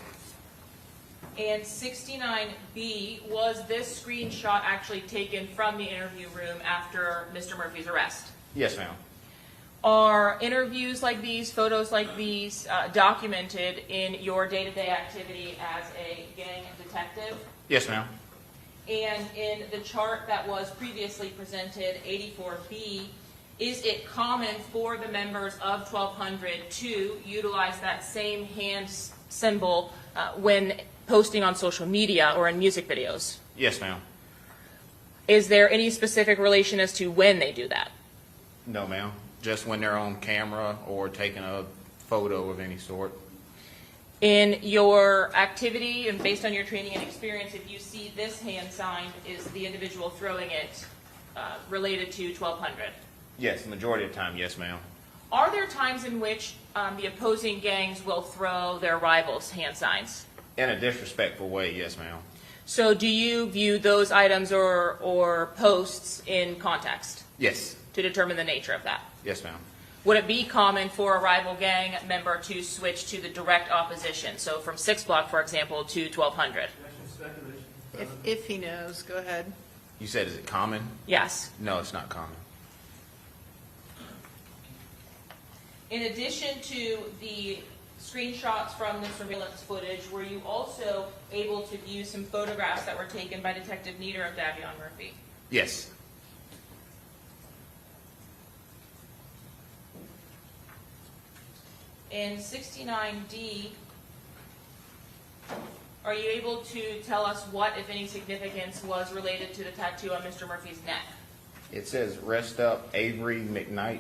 And 69B, was this screenshot actually taken from the interview room after Mr. Murphy's arrest? Yes, ma'am. Are interviews like these, photos like these, documented in your day-to-day activity as a gang detective? Yes, ma'am. And in the chart that was previously presented, 84B, is it common for the members of 1200 to utilize that same hand symbol when posting on social media or in music videos? Yes, ma'am. Is there any specific relation as to when they do that? No, ma'am. Just when they're on camera or taking a photo of any sort. In your activity and based on your training and experience, if you see this hand sign, is the individual throwing it related to 1200? Yes, majority of the time, yes, ma'am. Are there times in which the opposing gangs will throw their rivals' hand signs? In a disrespectful way, yes, ma'am. So do you view those items or posts in context Yes. to determine the nature of that? Yes, ma'am. Would it be common for a rival gang member to switch to the direct opposition? So from 6 Block, for example, to 1200? If he knows, go ahead. You said, is it common? Yes. No, it's not common. In addition to the screenshots from the surveillance footage, were you also able to view some photographs that were taken by Detective Nieder of Davion Murphy? Yes. In 69D, are you able to tell us what, if any, significance was related to the tattoo on Mr. Murphy's neck? It says, rest up Avery McKnight.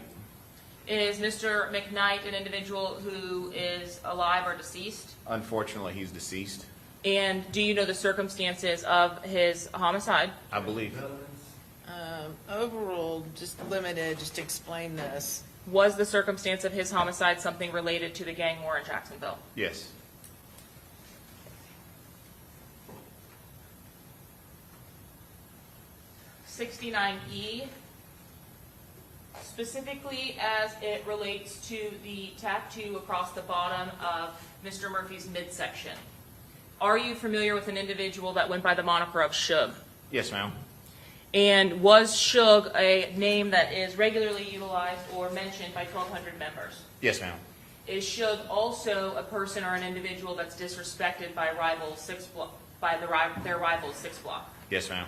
Is Mr. McKnight an individual who is alive or deceased? Unfortunately, he's deceased. And do you know the circumstances of his homicide? I believe. Overruled, just limited, just explain this. Was the circumstance of his homicide something related to the gang war in Jacksonville? Yes. (69E), specifically as it relates to the tattoo across the bottom of Mr. Murphy's midsection. Are you familiar with an individual that went by the moniker of Suge? Yes, ma'am. And was Suge a name that is regularly utilized or mentioned by 1200 members? Yes, ma'am. Is Suge also a person or an individual that's disrespected by their rival 6 Block? Yes, ma'am.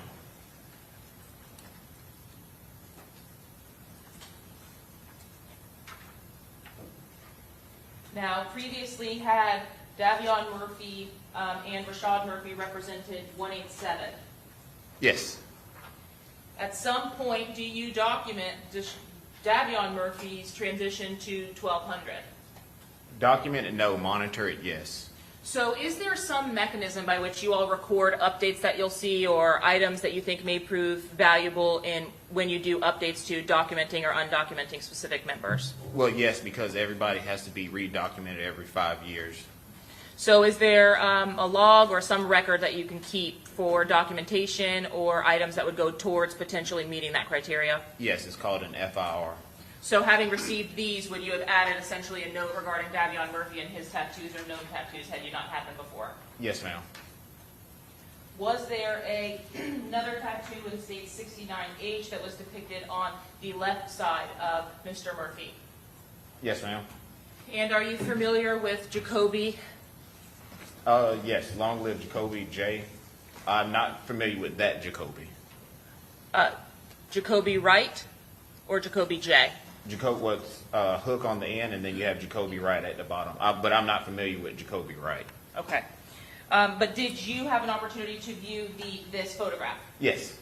Now, previously had Davion Murphy and Rashad Murphy represented 187. Yes. At some point, do you document Davion Murphy's transition to 1200? Document it, no. Monitor it, yes. So is there some mechanism by which you all record updates that you'll see or items that you think may prove valuable in when you do updates to documenting or undocumenting specific members? Well, yes, because everybody has to be redocumented every 5 years. So is there a log or some record that you can keep for documentation or items that would go towards potentially meeting that criteria? Yes, it's called an FIR. So having received these, would you have added essentially a note regarding Davion Murphy and his tattoos or known tattoos had you not had them before? Yes, ma'am. Was there another tattoo in state 69H that was depicted on the left side of Mr. Murphy? Yes, ma'am. And are you familiar with Jacoby? Yes, long live Jacoby J. I'm not familiar with that Jacoby. Jacoby Wright or Jacoby J? Jacoby was hook on the end, and then you have Jacoby Wright at the bottom. But I'm not familiar with Jacoby Wright. Okay. But did you have an opportunity to view this photograph? Yes.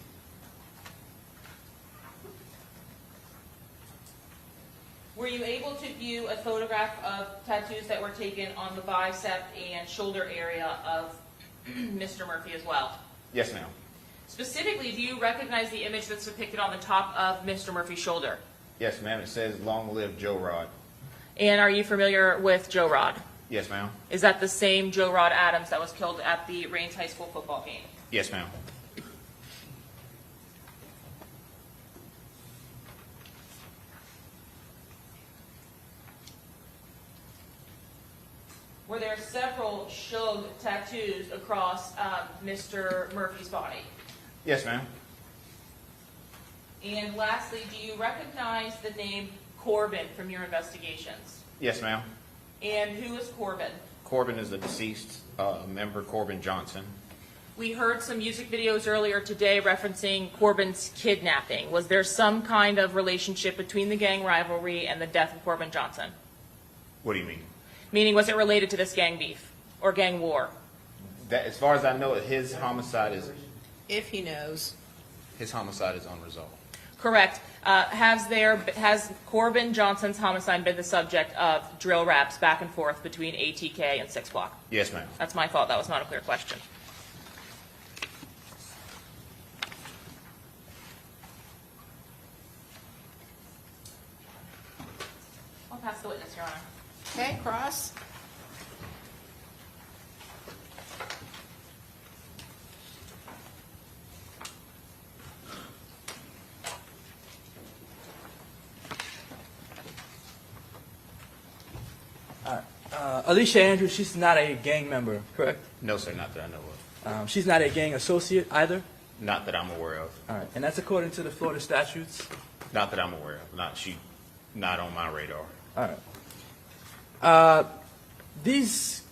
Were you able to view a photograph of tattoos that were taken on the bicep and shoulder area of Mr. Murphy as well? Yes, ma'am. Specifically, do you recognize the image that's depicted on the top of Mr. Murphy's shoulder? Yes, ma'am. It says long live Joe Rod. And are you familiar with Joe Rod? Yes, ma'am. Is that the same Joe Rod Adams that was killed at the Rains High School football game? Yes, ma'am. Were there several Shug tattoos across Mr. Murphy's body? Yes, ma'am. And lastly, do you recognize the name Corbin from your investigations? Yes, ma'am. And who is Corbin? Corbin is the deceased member, Corbin Johnson. We heard some music videos earlier today referencing Corbin's kidnapping. Was there some kind of relationship between the gang rivalry and the death of Corbin Johnson? What do you mean? Meaning, was it related to this gang beef or gang war? That, as far as I know, his homicide is If he knows. unresolved. Correct. Has Corbin Johnson's homicide been the subject of drill raps back and forth between ATK and 6 Block? Yes, ma'am. That's my fault. That was not a clear question. I'll pass the witness, Your Honor. Okay, cross. Alicia Andrews, she's not a gang member, correct? No, sir, not that I know of. She's not a gang associate either? Not that I'm aware of. All right, and that's according to the Florida statutes? Not that I'm aware of. Not on my radar. All right. These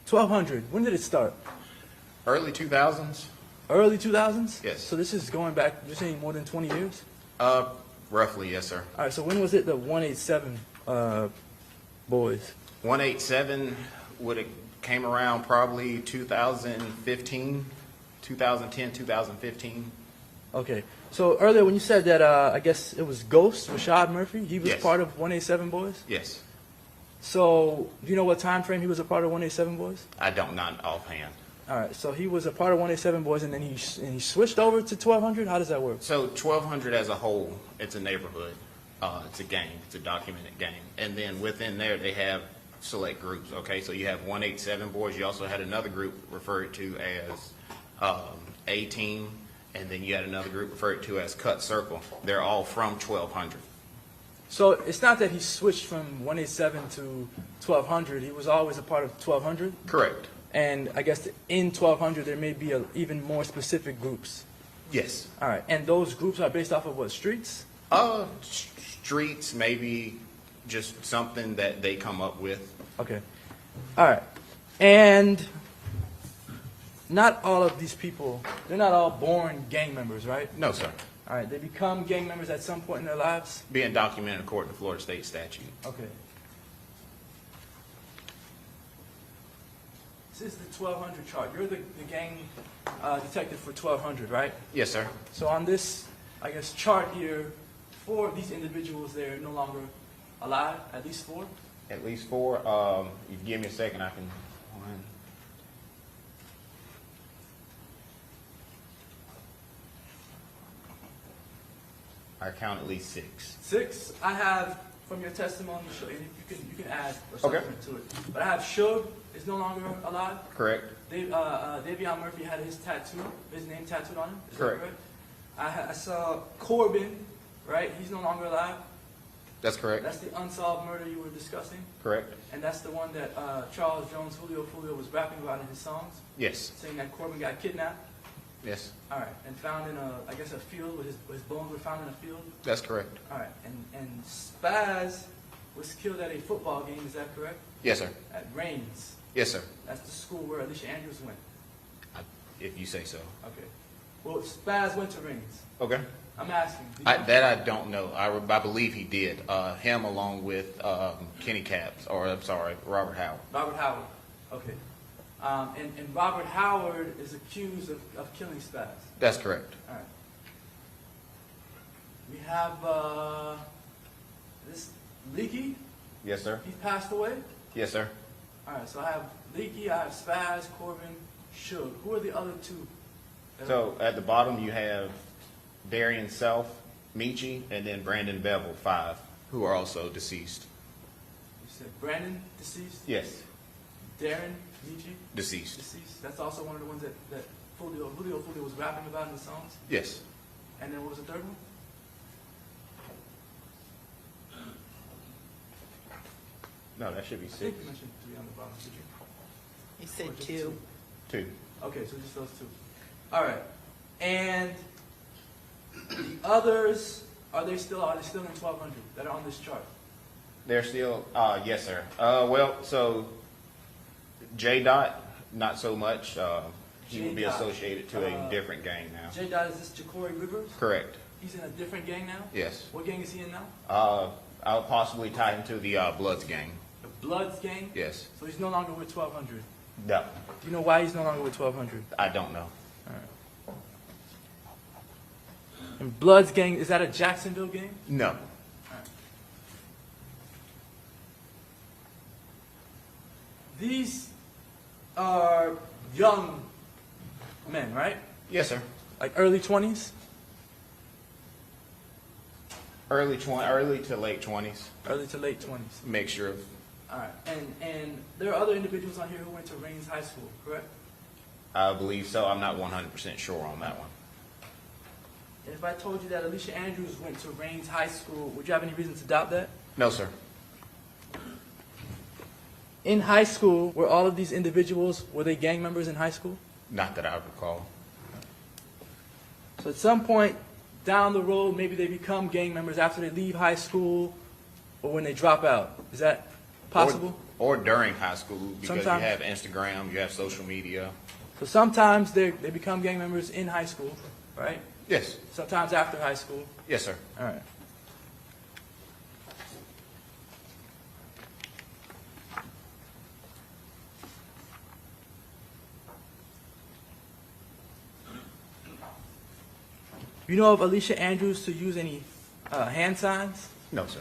1,200, when did it start? Early 2000s? Early 2000s? Yes. So this is going back, you're saying more than 20 years? Roughly, yes, sir. All right, so when was it the 187 boys? 187 would have came around probably 2015, 2010, 2015. Okay. So earlier when you said that, I guess it was Ghost, Rashad Murphy, he was Yes. part of 187 boys? Yes. So do you know what time frame he was a part of 187 boys? I don't, not offhand. All right, so he was a part of 187 boys and then he switched over to 1,200? How does that work? So 1,200 as a whole, it's a neighborhood. It's a gang. It's a documented gang. And then within there, they have select groups, okay? So you have 187 boys. You also had another group referred to as A-Team, and then you had another group referred to as Cut Circle. They're all from 1,200. So it's not that he switched from 187 to 1,200. He was always a part of 1,200? Correct. And I guess in 1,200 there may be even more specific groups. Yes. All right, and those groups are based off of what, streets? Streets, maybe just something that they come up with. Okay. All right. And not all of these people, they're not all born gang members, right? No, sir. All right, they become gang members at some point in their lives? Being documented according to Florida state statute. Okay. This is the 1,200 chart. You're the gang detective for 1,200, right? Yes, sir. So on this, I guess, chart here, 4 of these individuals, they're no longer alive? At least 4? At least 4. You give me a second, I can. 1. I count at least 6. 6. I have from your testimony, and if you can add or something Okay. to it. But I have Suge is no longer alive. Correct. Davion Murphy had his name tattooed on him. Is Correct. that correct? I saw Corbin, right? He's no longer alive. That's correct. That's the unsolved murder you were discussing. Correct. And that's the one that Charles Jones, Foolio was rapping about in his songs, Yes. saying that Corbin got kidnapped. Yes. All right, and found in a field, with his bones were found in a field. That's correct. All right, and Spaz was killed at a football game, is that correct? Yes, sir. At Rains. Yes, sir. That's the school where Alicia Andrews went. If you say so. Okay. Well, Spaz went to Rains. Okay. I'm asking. That I don't know. I believe he did. Him along with Kenny Capps, or I'm sorry, Robert Howard. Robert Howard. Okay. And Robert Howard is accused of killing Spaz. That's correct. All right. We have this Leaky. Yes, sir. He passed away. Yes, sir. All right. So I have Leaky. I have Spaz, Corbin, Suge. Who are the other 2? So at the bottom you have Darian Self, Michi, and then Brandon Bevel, 5, who are also deceased. You said Brandon, deceased. Yes. Darren, Michi, Deceased. deceased. That's also one of the ones that Foolio was rapping about in the songs. Yes. And then what was the third one? No, that should be I think 6. you mentioned 3 on the bottom, did you? He said Or just 2. 2. Okay, so just those 2. All right. And the others, are they still in 1200 that are on this chart? They're still, yes, sir. Well, so J. Dot, not so much. He would be J. Dot, associated to a different gang now. J. Dot, is this Jacory Rivers? Correct. He's in a different gang now? Yes. What gang is he in now? I would possibly tie him to the Bloods gang. The Bloods gang? Yes. So he's no longer with 1200. No, Do you know why he's no longer with 1200? I don't know. And Bloods gang, is that a Jacksonville gang? No. These are young men, right? Yes, sir. Like early 20s? Early to late 20s. Early to late 20s. Mixture of. All right. And there are other individuals on here who went to Rains High School, correct? I believe so. I'm not 100% sure on that one. And if I told you that Alicia Andrews went to Rains High School, would you have any reason to doubt that? No, sir. In high school, were all of these individuals, were they gang members in high school? Not that I recall. So at some point down the road, maybe they become gang members after they leave high school or when they drop out. Is that possible? Or during high school, because Sometimes. you have Instagram, you have social media. So sometimes they become gang members in high school, right? Yes. Sometimes after high school. Yes, sir. All right. You know of Alicia Andrews to use any hand signs? No, sir.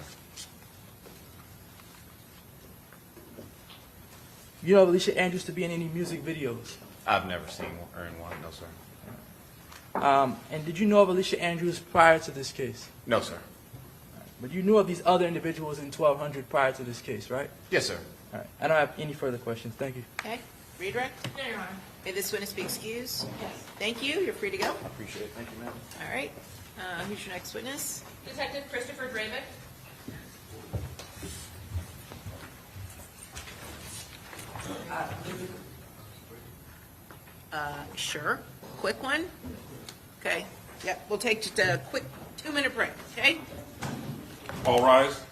You know of Alicia Andrews to be in any music videos? I've never seen her in one. No, sir. And did you know of Alicia Andrews prior to this case? No, sir. But you knew of these other individuals in 1200 prior to this case, right? Yes, sir. All right. I don't have any further questions. Thank you. Okay, redirect? No, Your Honor. May this witness be excused? Yes. Thank you, you're free to go. I appreciate it. Thank you, ma'am. All right, who's your next witness? Detective Christopher Dravick. Sure, quick one? Okay, yep, we'll take just a quick 2-minute break, okay? All rise.